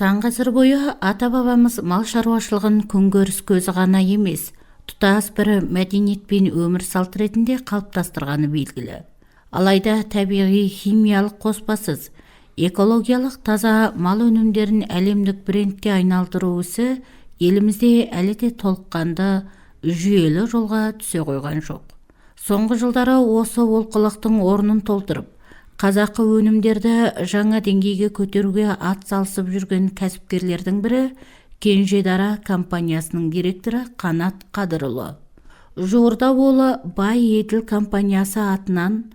Сан ғасыр бойы ата-бабамыз мал шаруашылығын күнкөріс көзі ғана емес, тұтас бір мәдениет пен өмір салт ретінде қалыптастырғаны белгілі. Алайда табиғи химиялық қоспасыз, экологиялық таза мал өнімдерін әлемдік брендке айналдыру ісі елімізде әлі де толыққанды жүйелі жолға түсе қойған жоқ. Соңғы жылдары осы олқылықтың орнын толтырып, қазақы өнімдерді жаңа деңгейге көтеруге ат салысып жүрген кәсіпкерлердің бірі Кенжедара компаниясының директоры Қанат Қадырұлы. Жуырда ол Бай Еділ компаниясы атынан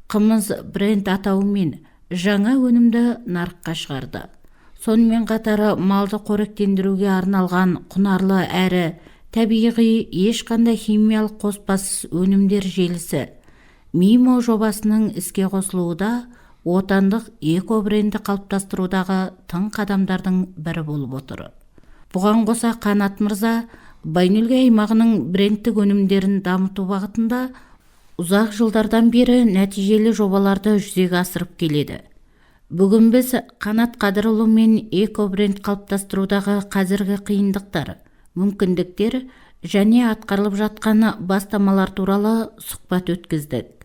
қымыз бренд атауымен жаңа өнімді нарыққа шығарды. Сонымен қатар малды қоректендіруге арналған құнарлы әрі табиғи ешқандай химиялық қоспасыз өнімдер желісі Мимо жобасының іске қосылуы да отандық эко бренді қалыптастырудағы тың қадамдардың бірі болып отыр. Бұған қоса Қанат мырза Байнөлгей аймағының брендтік өнімдерін дамыту бағытында ұзақ жылдардан бері нәтижелі жобаларды жүзеге асырып келеді. Бүгін біз Қанат Қадырұлы мен эко бренд қалыптастырудағы қазіргі қиындықтар, мүмкіндіктер және атқарылып жатқан бастамалар туралы сұхбат өткіздік.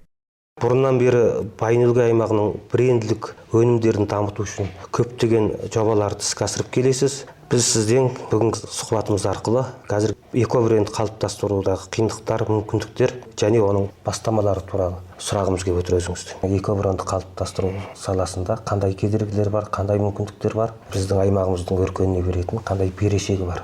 Бұрыннан бері Байнөлгей аймағының бренділік өнімдерін дамыту үшін көптеген жобаларды іске асырып келесіз. Біз сізден бүгінгі сұхбатымыз арқылы қазір эко бренд қалыптастырудағы қиындықтар, мүмкіндіктер және оның бастамалары туралы сұрағымыз келіп отыр өзіңізден. Эко брендті қалыптастыру саласында қандай кедергілер бар, қандай мүмкіндіктер бар, біздің аймағымыздың өркеніне беретін қандай берешегі бар?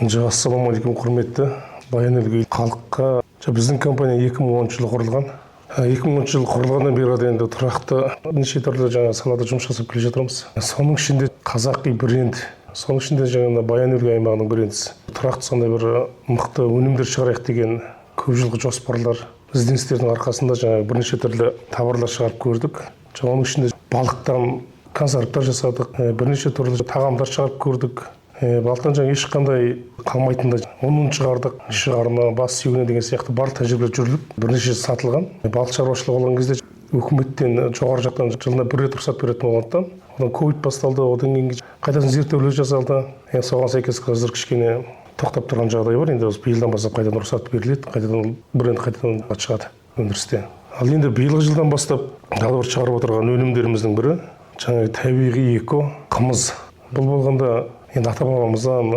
Ассалаумағалейкум, құрметті Байнөлгей халыққа. Біздің компания 2010 жылы құрылған. 2010 жылы құрылғаннан бері енді тұрақты неше түрлі жаңа салада жұмыс жасап келе жатырмыз. Соның ішінде қазақи бренд, соның ішінде жаңа Байнөлгей аймағының брендісі. Тұрақты сондай бір мықты өнімдер шығарайық деген көп жылғы жоспарлар, ізденістердің арқасында жаңа бірнеше түрлі товарлар шығарып көрдік. Оның ішінде балықтан консервтар жасадық, бірнеше түрлі тағамдар шығарып көрдік. Балықтан жаңа ешқандай қалмайтында оның шығардық, шығарма, бас сүйегіне деген сияқты барлық тәжірибелер жүріліп, бірнеше сатылған. Балық шаруашылығы болған кезде үкіметтен жоғары жақтан жылына бір рет рұқсат беретін болғандықтан, одан ковид басталды, одан кейін қайтадан зерттеулер жасалды. Соған сәйкес қазір кішкене тоқтап тұрған жағдай бар. Енді биылдан бастап қайтадан рұқсат беріледі, қайтадан бренд қайтадан шығады өндірісте. Ал енді биылғы жылдан бастап тағы бір шығарып отырған өнімдеріміздің бірі жаңағы табиғи эко қымыз. Бұл болғанда енді ата-бабамыздан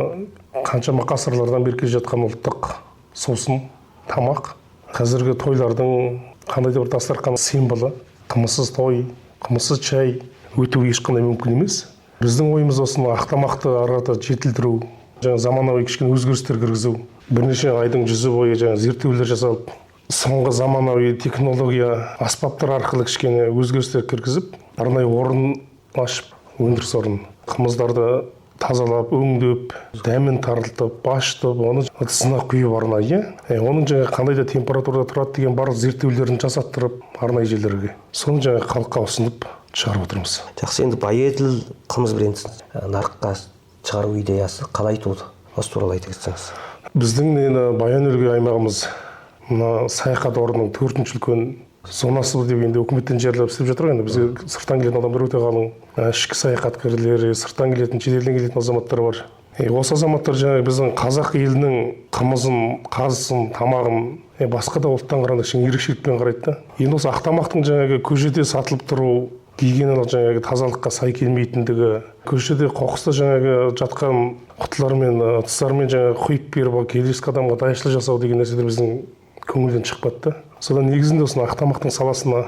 қаншама ғасырлардан бері келе жатқан ұлттық сусын, тамақ. Қазіргі тойлардың қандай да бір дастархан символы, қымызсыз той, қымызсыз шай өту ешқандай мүмкін емес. Біздің ойымыз осыны ақтамақты арата жетілдіру, жаңа заманауи кішкене өзгерістер кіргізу. Бірнеше айдың жүзі бойы жаңа зерттеулер жасалып, соңғы заманауи технология аспаптар арқылы кішкене өзгерістер кіргізіп, арнайы орын ашып, өндіріс орнын, қымыздарды тазалап, өңдеп, дәмін тарылтып, башытып, оны ыдысына құйып арнайы. Оның жаңа қандай да температурада тұрады деген барлық зерттеулерін жасаттырып, арнайы жерлерге. Соны жаңа халыққа ұсынып шығарып отырмыз. Жақсы, енді Бай Еділ қымыз брендін нарыққа шығару идеясы қалай туды? Осы туралы айта кетсеңіз. Біздің Байнөлгей аймағымыз мына саяхат орнының 4-ші үлкен зонасы деп енді үкіметтен жерлеп істеп жатыр. Енді бізге сырттан келетін адамдар өте қалың, ішкі саяхаткерлер, сырттан келетін, шетелден келетін азаматтар бар. Осы азаматтар жаңағы біздің қазақ елінің қымызын, қазысын, тамағын басқа да ұлттан қарағанда кішкене ерекшелікпен қарайды да. Енді осы ақтамақтың жаңағы көшеде сатылып тұру, гигиеналық жаңағы тазалыққа сай келмейтіндігі, көшеде қоқыста жаңағы жатқан құтылармен, ыдыстармен жаңағы құйып беріп, келесі адамға дайыршылық жасау деген нәрселер біздің көңілден шықпады да. Содан негізінде осыны ақтамақтың саласына,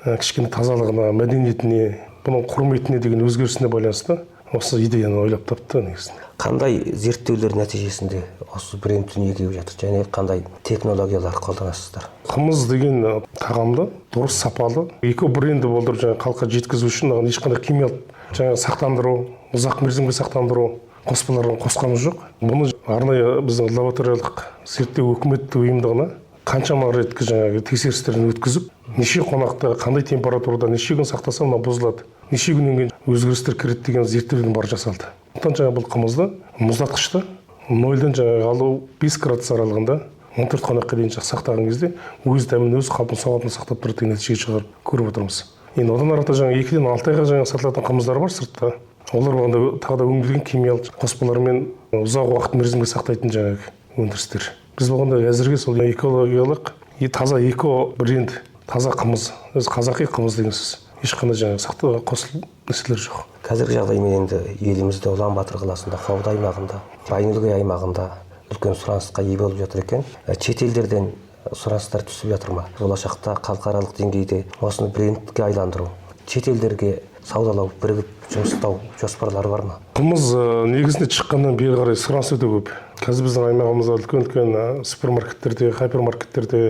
кішкене тазалығына, мәдениетіне, бұның құрметіне деген өзгерісіне байланысты осы идеяны ойлап тапты негізінде. Қандай зерттеулер нәтижесінде осы бренд дүниеге келіп жатыр және қандай технологиялар қолданасыздар? Қымыз деген тағамды дұрыс сапалы эко бренді болдырып жаңа халыққа жеткізу үшін оған ешқандай химиялық жаңа сақтандыру, ұзақ мерзімге сақтандыру қоспаларын қосқанымыз жоқ. Бұны арнайы біздің лабораториялық зерттеу үкіметтік ұйымдығына қаншама рет жаңағы тексерістерін өткізіп, неше қонақта қандай температурада неше күн сақтаса мына бұзылады, неше күннен кейін өзгерістер кіреді деген зерттеулер бар жасалды. Жаңағы бұл қымызды мұздатқышта 0-ден жаңағы алу 5 градус аралығында 14 қонаққа дейін сақтаған кезде өз дәмін, өз қалпын, сауатын сақтап тұрады деген нәтижеге шығарып көріп отырмыз. Енді одан арата жаңағы 2-ден 6 айға жаңағы сатылатын қымыздар бар сыртта. Олар болғанда тағы да өңделген химиялық қоспалармен ұзақ уақыт мерзімге сақтайтын жаңағы өндірістер. Біз болғанда әзірге сол экологиялық, таза эко бренд, таза қымыз, өзі қазақи қымыз деген сөз. Ешқандай жаңағы сақтауға қосылып нәрселер жоқ. Қазіргі жағдаймен енді елімізде Ұлан Батыр қаласында, Қобда аймағында, Байнөлгей аймағында үлкен сұранысқа ие болып жатыр екен. Шет елдерден сұраныстар түсіп жатыр ма? Болашақта халықаралық деңгейде осыны брендке айландыру, шет елдерге саудалау, бірігіп жұмыстау жоспарлары бар ма? Қымыз негізінде шыққаннан бері қарай сұраныс өте көп. Қазір біздің аймағымызда үлкен супермаркеттерде, хайпермаркеттерде,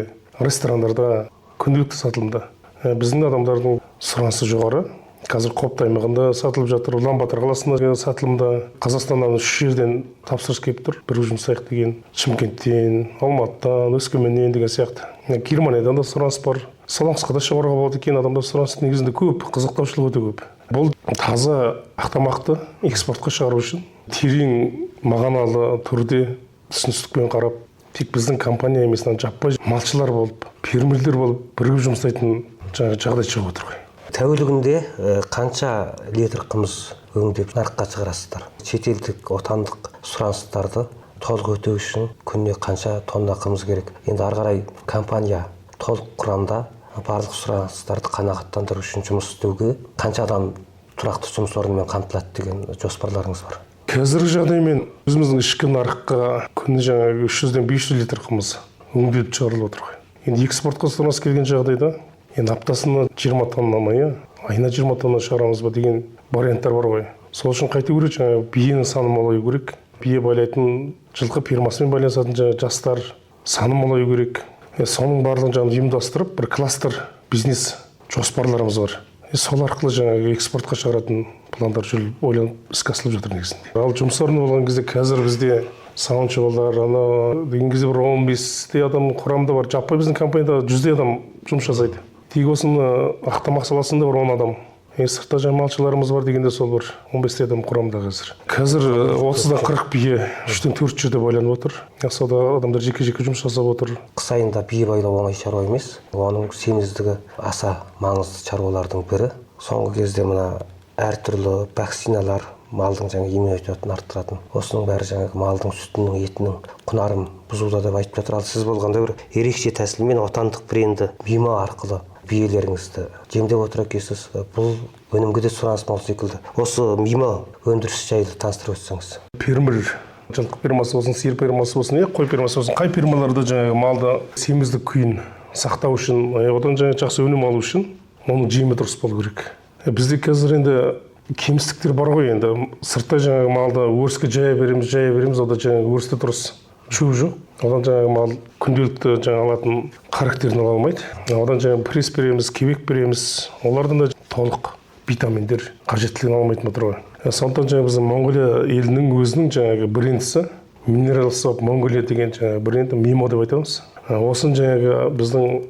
ресторандарда күнделікті сатылымда. Біздің адамдардың сұранысы жоғары. Қазір Қобда аймағында сатылып жатыр, Ұлан-Батыр қаласында сатылымда. Қазақстаннан 3 жерден тапсырыс келіп тұр, бірге жұмсайық деген. Шымкенттен, Алматыдан, Өскеменнен деген сияқты. Германиядан да сұраныс бар. Солонцқа да шығаруға болады екен, адамдар сұраныс негізінде көп, қызықтаушылық өте көп. Бұл таза ақтамақты экспортқа шығару үшін терең мағыналы түрде түсіністікпен қарап, тек біздің компания емес, жаппай малшылар болып, фермерлер болып бірігіп жұмсайтын жағдай шығып отыр ғой. Тәулігінде қанша литр қымыз өңдеп нарыққа шығарасыздар? Шетелдік, отандық сұраныстарды толық өтеу үшін күніне қанша тонна қымыз керек? Енді ары қарай компания толық құрамда барлық сұраныстарды қанағаттандыру үшін жұмыс істеуге қанша адам тұрақты жұмыс орнымен қамтылады деген жоспарларыңыз бар? Қазіргі жағдаймен өзіміздің ішкі нарыққа күніне 300-ден 500 литр қымыз өңделіп шығарылып отыр ғой. Енді экспортқа сұраныс келген жағдайда енді аптасына 20 тонна ма, айына 20 тонна шығарамыз ба деген варианттар бар ғой. Сол үшін қайту керек, биенің саны молаю керек. Бие байлайтын, жылқы фермасымен байланысатын жастар саны молаю керек. Соның барлығын ұйымдастырып, бір кластер бизнес жоспарларымыз бар. Сол арқылы экспортқа шығаратын пландар ойланып іске асырылып жатыр негізінде. Ал жұмыс орны болған кезде қазір бізде сауыншылар, деген кезде бір 15 адам құрамда бар. Жаппай біздің компанияда 100 адам жұмыс жасайды. Тек осыны ақтамақ саласында бар 10 адам. Сыртта малшыларымыз бар дегенде сол бір 15 адам құрамда қазір. Қазір 30-дан 40 бие 3-тен 4 жерде байланып отыр. Сода адамдар жеке-жеке жұмыс жасап отыр. Қыс айында бие байлау оңай шаруа емес. Оның семіздігі аса маңызды шаруалардың бірі. Соңғы кезде мына әртүрлі вакциналар малдың иммунитетін арттыратын. Осының бәрі малдың сүтінің, етінің құнарын бұзуда деп айтып жатыр. Ал сіз болғанда бір ерекше тәсілмен отандық бренді Мимо арқылы биелеріңізді жемдеп отыр екенсіз. Бұл өнімге де сұраныс мол секілді. Осы Мимо өндірісі жайлы таныстырып өтсеңіз. Фермер, жылқы фермасы болсын, сиыр фермасы болсын, қой фермасы болсын, қай фермаларда малды семіздік күйін сақтау үшін, одан жақсы өнім алу үшін оның жемі дұрыс болу керек. Бізде қазір енді кемістіктер бар ғой, енді сыртта малды өріске жая береміз, ода өрісте дұрыс шөп жоқ. Одан мал күнделікті алатын характерін ала алмайды. Одан пресс береміз, кебек береміз. Олардан да толық витаминдер қажеттілігін алмайтын отыр ғой. Сондықтан біздің Монғолия елінің өзінің брендісі Mineral Soap Mongolia деген бренді Мимо деп айтамыз. Осын біздің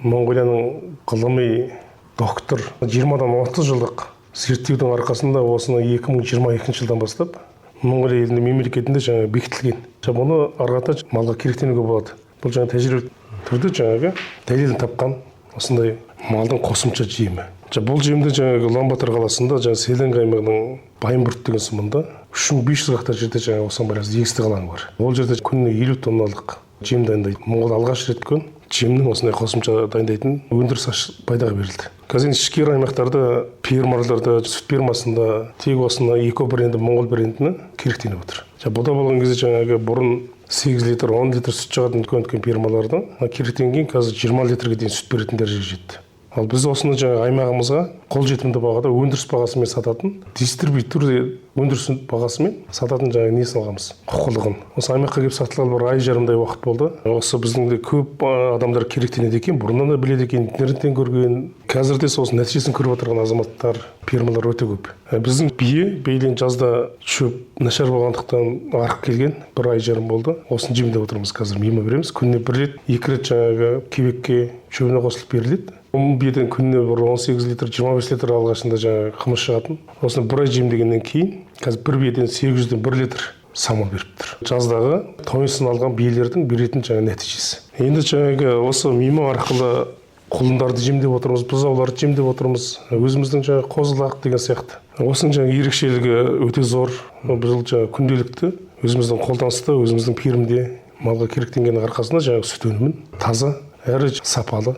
Монғолияның ғылыми доктор 20-дан 30 жылдық зерттеудің арқасында осыны 2022 жылдан бастап Монғолия елінде мемлекетінде бекітілген. Бұны арғата малға керектенуге болады. Бұл тәжірибелік түрде дәлелін тапқан осындай малдың қосымша жемі. Бұл жемді Ұлан-Батыр қаласында Селенг аймағының Байымбұрт деген сұмында 3500 гектар жерде осыған байланысты егістік алаңы бар. Ол жерде күніне 50 тонналық жем дайындайды. Монғол алғаш рет жемнің осындай қосымша дайындайтын өндіріс пайдаға берілді. Қазір ішкі аймақтарда, фермаларда, сүт фермасында тек осыны эко бренді, Моңғол брендіні керектеніп отыр. Бұда болған кезде бұрын 8 литр, 10 литр сүт шығатын үлкен фермаларда керектенген қазір 20 литрге дейін сүт беретін дәрежеге жетті. Ал біз осыны аймағымызға қолжетімді бағада өндіріс бағасымен сататын, дистрибьютор өндіріс бағасымен сататын несін алғанбыз, құқылығын. Осы аймаққа келіп сатылғалы бір ай жарымдай уақыт болды. Осы біздің де көп адамдар керектенеді екен, бұрыннан да біледі екен, интернеттен көрген. Қазір де сосын нәтижесін көріп отырған азаматтар, фермалар өте көп. Біздің бейлен жазда шөп нашар болғандықтан арық келген, бір ай жарым болды. Осын жемдеп отырмыз қазір, Мимо береміз. Күніне 1 рет, 2 рет кебекке шөбіне қосылып беріледі. Беден күніне 18 литр, 25 литр алғашында қымыз шығатын. Осыны 1 ай жемдегеннен кейін, қазір 1 беден 800-ден 1 литр самал беріп тұр. Жаздағы тойынсын алған биелердің беретін нәтижесі. Енді осы Мимо арқылы құлындарды жемдеп отырмыз, бұзауларды жемдеп отырмыз. Өзіміздің қозылақ деген сияқты. Осының ерекшелігі өте зор. Бұл күнделікті өзіміздің қолданысты, өзіміздің фермде малға керектенгеннің арқасында сүт өнімін таза әрі сапалы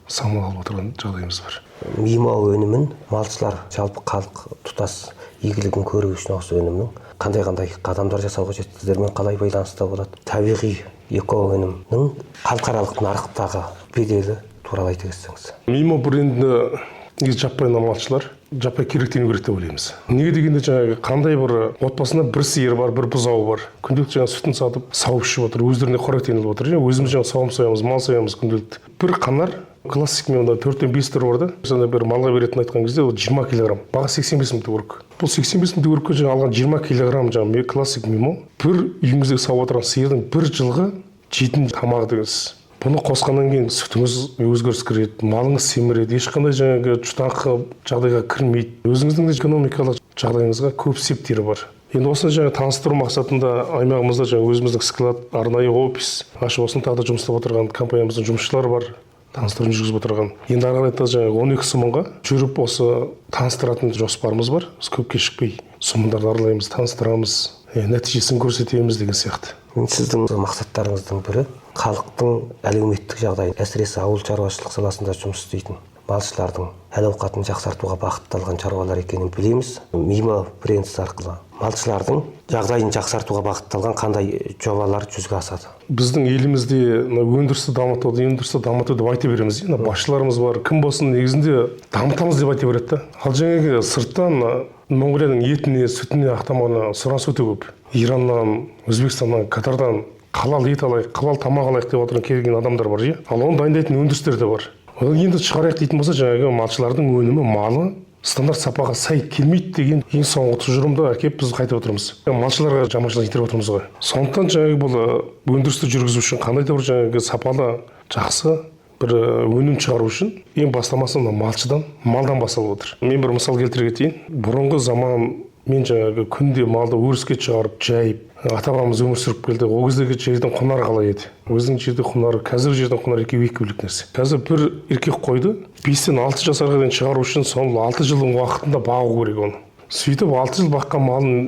самал алып отырған жағдайымыз бар. Мимо өнімін малшылар жалпы халық тұтас игілігін көру үшін осы өнімнің қандай қадамдар жасау қажет, сіздермен қалай байланыста болады, табиғи эко өнімнің халықаралық нарықтағы беделі туралы айта кетсеңіз. Мимо бренді жаппай малшылар жаппай керектену керек деп ойлаймыз. Неге дегенде жаңағы қандай бір отбасында бір сиыр бар, бір бұзауы бар. Күнделікті жаңағы сүтін сатып, сауып ішіп отыр, өздеріне қоректеніп отыр. Өзіміз жаңағы сауым соямыз, мал соямыз күнделікті. Bir қанар классик мен онда 4-5 түрі бар да. Сонда бір малға беретін айтқан кезде ол 20 килограмм. Баға 85 мың төгірік. Бұл 85 мың төгірікке жаңа алған 20 килограмм жаңағы классик мимо. Bir үйіңізде сауып отырған сиырдың бір жылғы жейтін тамағы дегенсіз. Бұны қосқаннан кейін сүтіңіз өзгеріс кіреді, малыңыз семіреді, ешқандай жаңағы жұтаңқы жағдайға кірмейді. Өзіңіздің де экономикалық жағдайыңызға көп септері бар. Енді осыны жаңа таныстыру мақсатында аймағымызда жаңа өзіміздің склад, арнайы офис ашып осыны тағы да жұмыстап отырған компаниямыздың жұмысшылары бар, таныстырып жүргізіп отырған. Енді ары қарай жаңағы 12 сұмынға жүріп осы таныстыратын жоспарымыз бар. Біз көп кешікпей сұмындарды аралаймыз, таныстырамыз, нәтижесін көрсетеміз деген сияқты. Сіздің мақсаттарыңыздың бірі халықтың әлеуметтік жағдайын, әсіресе ауыл шаруашылық саласында жұмыс істейтін малшылардың әл-ауқатын жақсартуға бағытталған шаруалар екенін білеміз. Мимо брендісі арқылы малшылардың жағдайын жақсартуға бағытталған қандай жобалар жүзеге асады? Біздің елімізде өндірісті дамыту деп айта береміз. Басшыларымыз бар, кім болсын негізінде дамытамыз деп айта береді. Ал жаңағы сырттан Монғолияның етіне, сүтіне, ақтамағына сұраныс өте көп. Ираннан, Өзбекстаннан, Катардан халал ет алайық, халал тамақ алайық деп отырған келген адамдар бар. Ал оны дайындайтын өндірістер де бар. Енді шығарайық дейтін болса, жаңағы малшылардың өнімі, малы стандарт сапаға сай келмейді деген ең соңғы тұжырымды әкеп біз қайтып отырмыз. Малшыларға жаманшылық етіп отырмыз ғой. Сондықтан жаңағы бұл өндірісті жүргізу үшін қандай да бір жаңағы сапалы, жақсы бір өнім шығару үшін ең бастамасы малшыдан, малдан басталып отыр. Мен бір мысал келтіре кетейін. Бұрынғы заман мен жаңағы күнде малды өріске шығарып, жайып, ата-бабамыз өмір сүріп келді. Ол кездегі жердің құнары қалай еді? Өзінің жерде құнары, қазіргі жердің құнары екі бөлек нәрсе. Қазір бір еркек қойды 5-тен 6 жасарға дейін шығару үшін сол 6 жылдың уақытында бағу керек оны. Сөйтіп 6 жыл баққан малын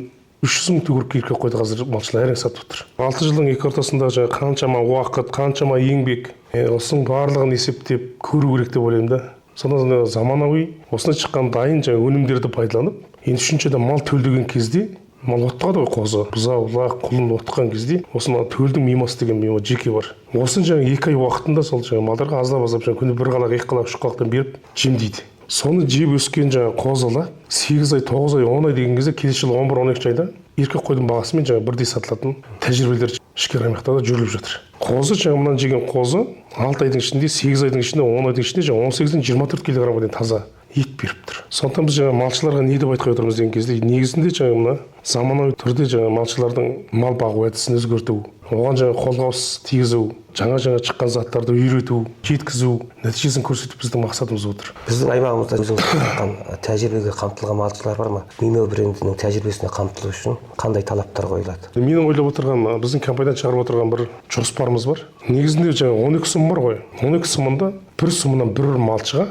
300 мың төгірек еркек қойды қазір малшылар әрең сатып отыр. 6 жылдың екі ортасында қаншама уақыт, қаншама еңбек, осының барлығын есептеп көру керек деп ойлаймын да. Сонда заманауи осындай шыққан дайын өнімдерді пайдаланып, енді үшіншіде мал төлдеген кезде мал оттығады ғой, қозы, бұзау, лақ, құлын оттыққан кезде осыны төлдің мимасы деген мимо жеке бар. Осын 2 ай уақытында сол малдарға аздап күні бір қалақ, 2 қалақ, 3 қалақтан беріп жемдейді. Соны жеп өскен қозылар 8 ай, 9 ай, 10 ай деген кезде келесі жылы 11-12 айда еркек қойдың бағасымен бірдей сатылатын тәжірибелер ішкі аймақтарда жүріліп жатыр. Қозы мынаны жеген қозы 6 айдың ішінде, 8 айдың ішінде, 10 айдың ішінде 18-ден 24 килограммға дейін таза ет беріп тұр. Сондықтан біз малшыларға не деп айтқай отырмыз деген кезде негізінде мына заманауи түрде малшылардың мал бағу әдісін өзгерту, оған қолғабыс тигізу, жаңа шыққан заттарды үйрету, жеткізу, нәтижесін көрсету біздің мақсатымыз отыр. Біздің аймағымызда өзіңіз айтқан тәжірибеге қамтылған малшылар бар ма? Мимо брендінің тәжірибесіне қамтылу үшін қандай талаптар қойылады? Менің ойлап отырған, біздің компаниядан шығарып отырған бір жоспарымыз бар. Негізінде 12 сұм бар ғой. 12 сұмында бір сұмынан бір малшыға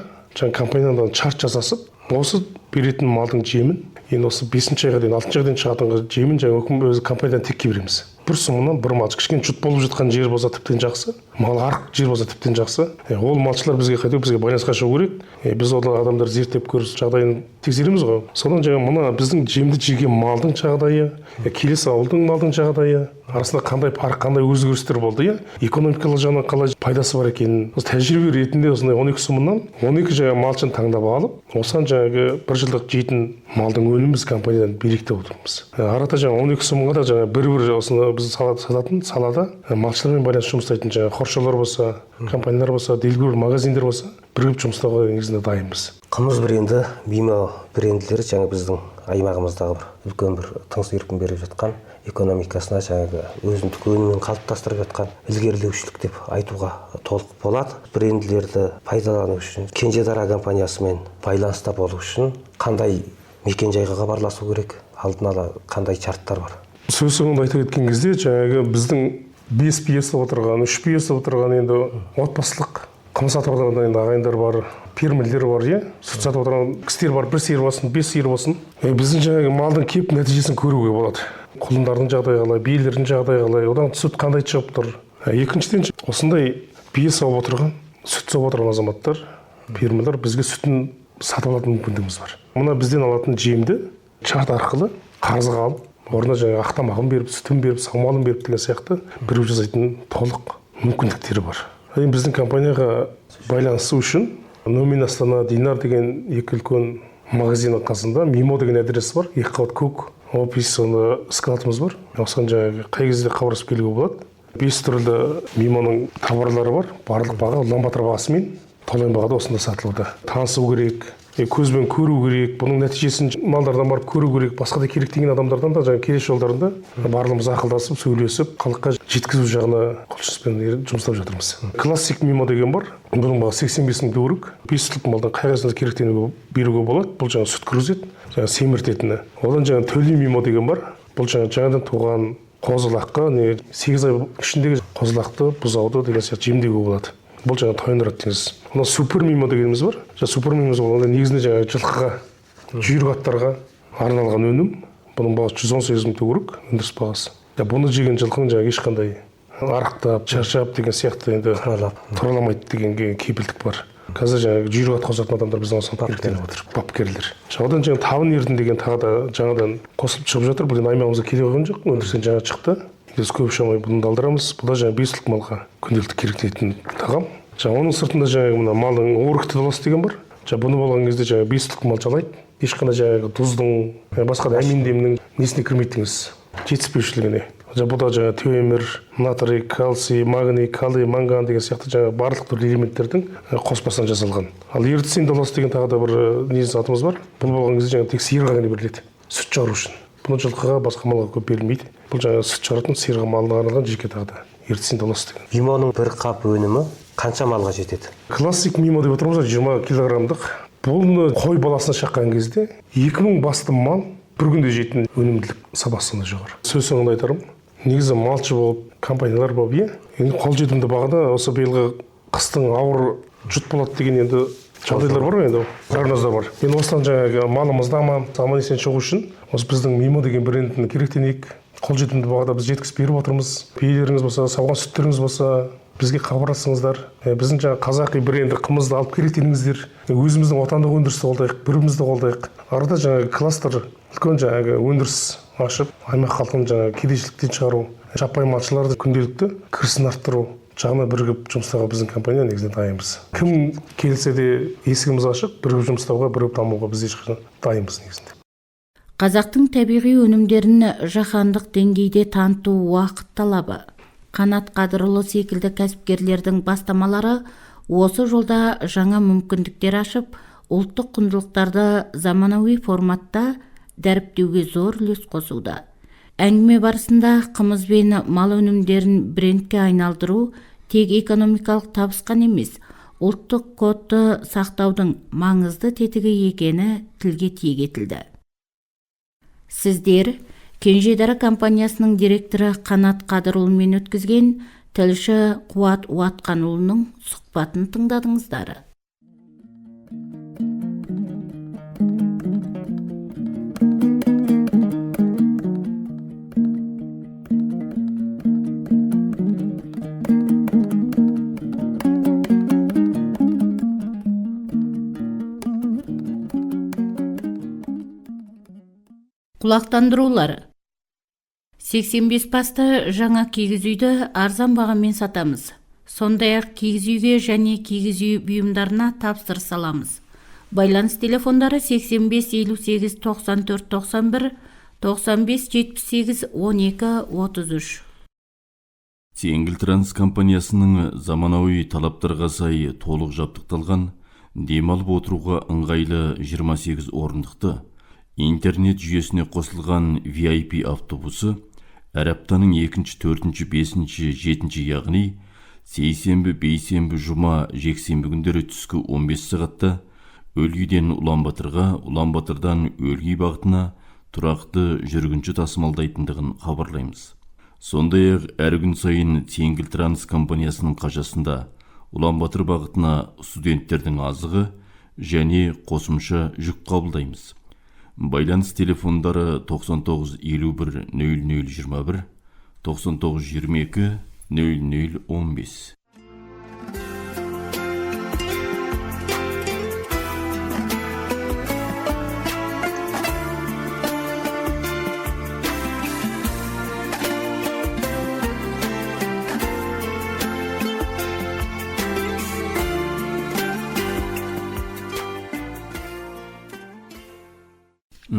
компаниядан шарт жасасып, осы беретін малдың жемін, енді осы 5-ші айға дейін, 6-ші айға дейін шығатын жемін өзі компаниядан текке береміз. Бір сұмынан бір малшы, кішкене жұт болып жатқан жер болса тіптен жақсы, мал арық жер болса тіптен жақсы. Ол малшылар бізге байланысқа шығу керек. Біз ол адамдар зерттеп көріп жағдайын тексереміз ғой. Содан мына біздің жемді жеген малдың жағдайы, келесі ауылдың малдың жағдайы арасында қандай парқ, қандай өзгерістер болды, экономикалық жағынан қалай пайдасы бар екенін тәжірибе ретінде осындай 12 сұмынан 12 малшыны таңдап алып, осыған бір жылдық жейтін малдың өнімін біз компаниядан берейік деп отырмыз. Арада 12 сұмға да бір осыны біз сататын салада малшылармен байланысты жұмыс істейтін қоршаулар болса, компаниялар болса, делгөр магазиндер болса, бірігіп жұмыстауға негізінде дайынбыз. Қымыз бренді, мимо бренділері біздің аймағымыздағы үлкен бір тыныс еркін беріп жатқан экономикасына өзіндік өнімін қалыптастырып жатқан ілгерілеушілік деп айтуға толық болады. Бренділерді пайдалану үшін Кенжедара компаниясымен байланыста болу үшін қандай мекен-жайға хабарласу керек? Алдын ала қандай шарттар бар? Сөз соңында айта кеткен кезде біздің 5 пьеса отырған, 3 пьеса отырған енді отбасылық қымыз сатып отырған енді ағайындар бар, фермерлер бар, сүт сатып отырған кісілер бар, 1 сиыр болсын, 5 сиыр болсын. Біздің малдың кеп нәтижесін көруге болады. Құлындардың жағдайы қалай, биелердің жағдайы қалай, одан сүт қандай шығып тұр. Екіншіден осындай бие сауып отырған, сүт сауып отырған азаматтар, фермерлер бізге сүтін сатып алатын мүмкіндігіміз бар. Мына бізден алатын жемді шарт арқылы қарызға алып, орнына жаңағы ақ тамағын беріп, сүтін беріп, самалын беріп деген сияқты беріп жасайтын толық мүмкіндіктері бар. Енді біздің компанияға байланысу үшін Номин Астана Динар деген екі үлкен магазиннің қасында Мимо деген адресі бар, 2 қабат көк офис, складымыз бар. Осыған жаңағы қай кезде хабарласып келуге болады. 5 түрлі Мимоның товарлары бар. Барлық баға Улан-Батор бағасымен толайым бағада осында сатылуда. Танысу керек, көзбен көру керек, бұның нәтижесін малдардан барып көру керек, басқа да керек деген адамдардан да жаңа келесі жолдарында барлығымыз ақылдасып, сөйлесіп, халыққа жеткізу жағына құлшыныспен жұмыстап жатырмыз. Классик Мимо деген бар. Бұның бағасы 85 мың төгрек. 5 түрлі малдан қай қайсысына керектігін беруге болады. Бұл жаңа сүт кіргізеді, жаңа семіртетіні. Одан жаңа төле Мимо деген бар. Бұл жаңадан туған қозылаққа, 8 ай ішіндегі қозылақты, бұзауды деген сияқты жемдеуге болады. Бұл жаңа тойындырады деңіз. Онда супер Мимо дегеніміз бар. Супер Мимо болғанда негізінде жаңа жылқыға, жүйрік аттарға арналған өнім. Бұның бағасы 118 мың төгрек, өндіріс бағасы. Бұны жеген жылқының жаңа ешқандай арықтап, шаршап деген сияқты енді тұраламайды деген кепілдік бар. Қазір жаңағы жүйрік ат қосатын адамдар біздің осыны керектеніп отыр, бапкерлер. Одан жаңа табын ердің деген тағы да жаңадан қосылып шығып жатыр. Бұл енді аймағымызға келе қойған жоқ, өндірістен жаңа шықты. Біз көп шамай бұны алдырамыз. Бұл да жаңа 5 түлік малға күнделікті керектенетін тағам. Оның сыртында жаңағы мына малдың орықты доласы деген бар. Бұны болған кезде жаңағы 5 түлік мал жалайды. Ешқандай жаңағы тұздың, басқа да амин-демнің несіне кірмейдіңіз, жетіспеушілігіне. Бұл да жаңағы темір, натрий, кальций, магний, калий, манган деген сияқты жаңағы барлық түрлі элементтердің қоспасынан жасалған. Ал ертіс доласы деген тағы да бір негізгі атымыз бар. Бұл болған кезде жаңағы тек сиырға ғана беріледі, сүт шығару үшін. Бұны жылқыға, басқа малға көп берілмейді. Бұл жаңағы сүт шығаратын сиырға малына арналған жеке тағы да ертіс доласы деген. Мимоның бір қап өнімі қанша малға жетеді? Классик Мимо деп отырмыз, 20 килограммдық. Бұл қой баласына шаққан кезде 2000 басты мал бір күнде жейтін өнімділік сапасында жоғары. Сөз соңында айтарым, негізі малшы болып, компаниялар болып, енді қолжетімді бағада осы биылғы қыстың ауыр жұт болады деген енді жағдайлар бар ғой, енді прогноздар бар. Енді осыдан жаңағы малымызды аман-есен шығу үшін осы біздің Мимо деген брендін керектенейік. Қолжетімді бағада біз жеткізіп беріп отырмыз. Биелеріңіз болса, сауған сүттеріңіз болса, бізге хабарласыңыздар. Біздің жаңағы қазақи бренді қымызды алып керектеніңіздер. Өзіміздің отандық өндірісті қолдайық, бірімізді қолдайық. Арада жаңағы кластер үлкен жаңағы өндіріс ашып, аймақ халқын жаңағы кедейшіліктен шығару, жаппай малшыларды күнделікті кірісін арттыру жағына бірігіп жұмыстауға біздің компания негізінен дайынбыз. Кім келсе де есігіміз ашық, бірігіп жұмыстауға, бірігіп дамуға біз ешқашан дайынбыз негізінде. Қазақтың табиғи өнімдерін жаһандық деңгейде таныту уақыт талабы. Қанат Қадырұлы секілді кәсіпкерлердің бастамалары осы жолда жаңа мүмкіндіктер ашып, ұлттық құндылықтарды заманауи форматта дәріптеуге зор үлес қосуда. Әңгіме барысында қымыз бен мал өнімдерін брендке айналдыру тек экономикалық табысқан емес, ұлттық кодты сақтаудың маңызды тетігі екені тілге тиек етілді. Сіздер Кенжедара компаниясының директоры Қанат Қадырұлымен өткізген тілші Қуат Уатқанұлының сұхбатын тыңдадыңыздар. Құлақтандырулар. 85 басты жаңа киіз үйді арзан бағамен сатамыз. Сондай-ақ киіз үйге және киіз үй бұйымдарына тапсырыс аламыз. Байланыс телефондары 85 58 94 91 95 78 12 33. Теңгілтранс компаниясының заманауи талаптарға сай толық жабдықталған, демалып отыруға ыңғайлы 28 орындықты интернет жүйесіне қосылған VIP автобусы әр аптаның 2-ші, 4-ші, 5-ші, 7-ші яғни сейсенбі, бейсенбі, жұма, жексенбі күндері түскі 15 сағатта Өлгийден Улан-Баторға, Улан-Батордан Өлгий бағытына тұрақты жүргінші тасымалдайтындығын хабарлаймыз. Сондай-ақ әр күн сайын Теңгілтранс компаниясының қажасында Улан-Батор бағытына студенттердің азығы және қосымша жүк қабылдаймыз. Байланыс телефондары 99 51 00 21, 99 22 00 15.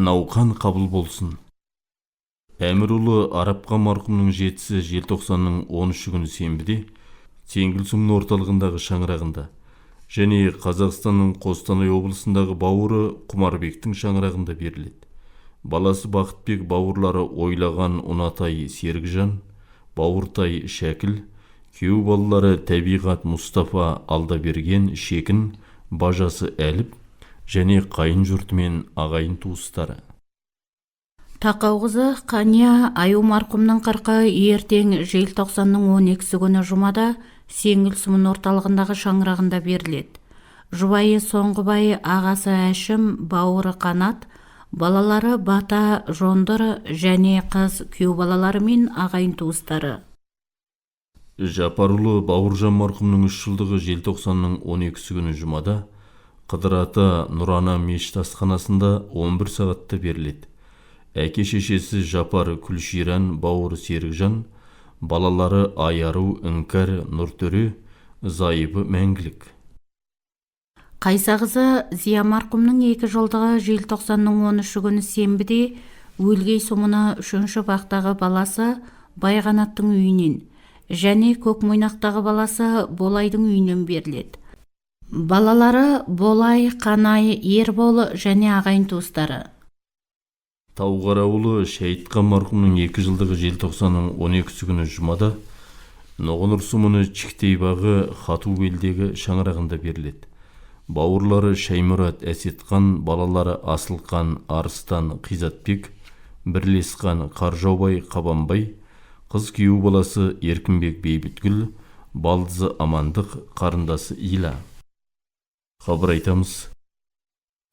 науқан қабыл болсын. Әмірұлы Арапқа марқұмның жетісі желтоқсанның 13 күні сенбіде Теңгілсұмын орталығындағы шаңырағында және Қазақстанның Қостанай облысындағы бауыры Құмарбектің шаңырағында беріледі. Баласы Бақытбек бауырлары ойлаған Ұнатай Серікжан, Бауыртай Шәкіл, күйеу балалары Табиғат Мұстафа Алдаберген Шекін, бажасы Әліп және қайын жұрты мен ағайын туыстары. Тақау қызы Қания Аю марқұмның 40 ертең желтоқсанның 12 күні жұмада Сеңгілсұмын орталығындағы шаңырағында беріледі. Жұбайы Соңғыбай, ағасы Әшім, бауыры Қанат, балалары Бата, Жондыр және қыз күйеу балалары мен ағайын туыстары. Жапарұлы Бауыржан марқұмның 3 жылдығы желтоқсанның 12 күні жұмада Қыдыр ата Нұрана мешіт асханасында 11 сағатта беріледі. Әке шешесі Жапар Күлширан, бауыры Серікжан, балалары Айару, Іңкәр, Нұртөре, Зайыбы Мәңгілік. Қайса қызы Зия марқұмның 2 жылдығы желтоқсанның 13 күні сенбіде Өлгей сұмыны 3-ші бақтағы баласы Байғанаттың үйінен және Көкмойнақтағы баласы Болайдың үйінен беріледі. Балалары Болай, Қанай, Ербол және ағайын туыстары. Тауғарауылы Шәйтқа марқұмның 2 жылдығы желтоқсанның 12 күні жұмада Ноғыныр сұмыны Чіктей бағы Хатубелдегі шаңырағында беріледі. Бауырлары Шаймұрат Әсетқан, балалары Асылқан, Арыстан, Қизатбек, Бірлесқан, Қаржаубай, Қабанбай, қыз күйеу баласы Еркінбек Бейбітгүл, балдызы Амандық, қарындасы Ила. Хабар айтамыз.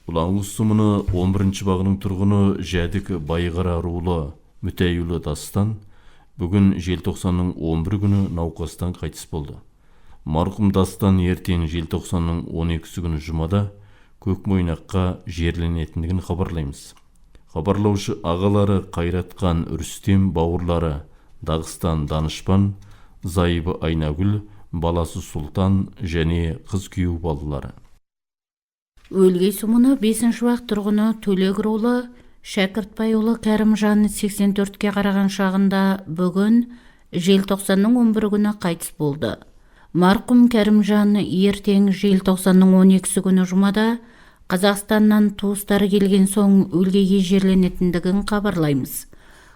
Ұлаңғыз сұмыны 11-ші бағының тұрғыны Жәдік Байғара рулы Мүтәйұлы Дастан бүгін желтоқсанның 11 күні науқастан қайтыс болды. Марқұм Дастан ертең желтоқсанның 12 күні жұмада Көкмойнаққа жерленетіндігін хабарлаймыз. Хабарлаушы ағалары Қайратқан Үрістем, бауырлары Дағыстан Данышпан, Зайыбы Айнагүл, баласы Сұлтан және қыз күйеу балалары. Өлгей сұмыны 5-ші бақ тұрғыны Төлегір ұлы Шәкіртбайұлы Кәрімжан 84-ке қараған шағында бүгін желтоқсанның 11 күні қайтыс болды. Марқұм Кәрімжан ертең желтоқсанның 12 күні жұмада Қазақстаннан туыстары келген соң өлгейге жерленетіндігін хабарлаймыз.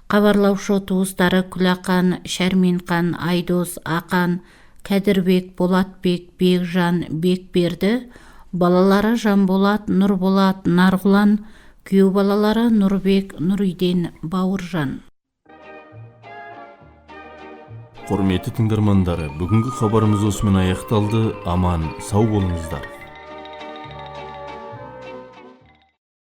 Хабарлаушы туыстары Күлақан, Шәрменқан, Айдос, Ақан, Кәдірбек, Болатбек, Бекжан, Бекберді, балалары Жанболат, Нұрболат, Нарғұлан, күйеу балалары Нұрбек, Нұриден, Бауыржан. Құрметті тыңдармандары, бүгінгі хабарымыз осымен аяқталды. Аман, сау болыңыздар.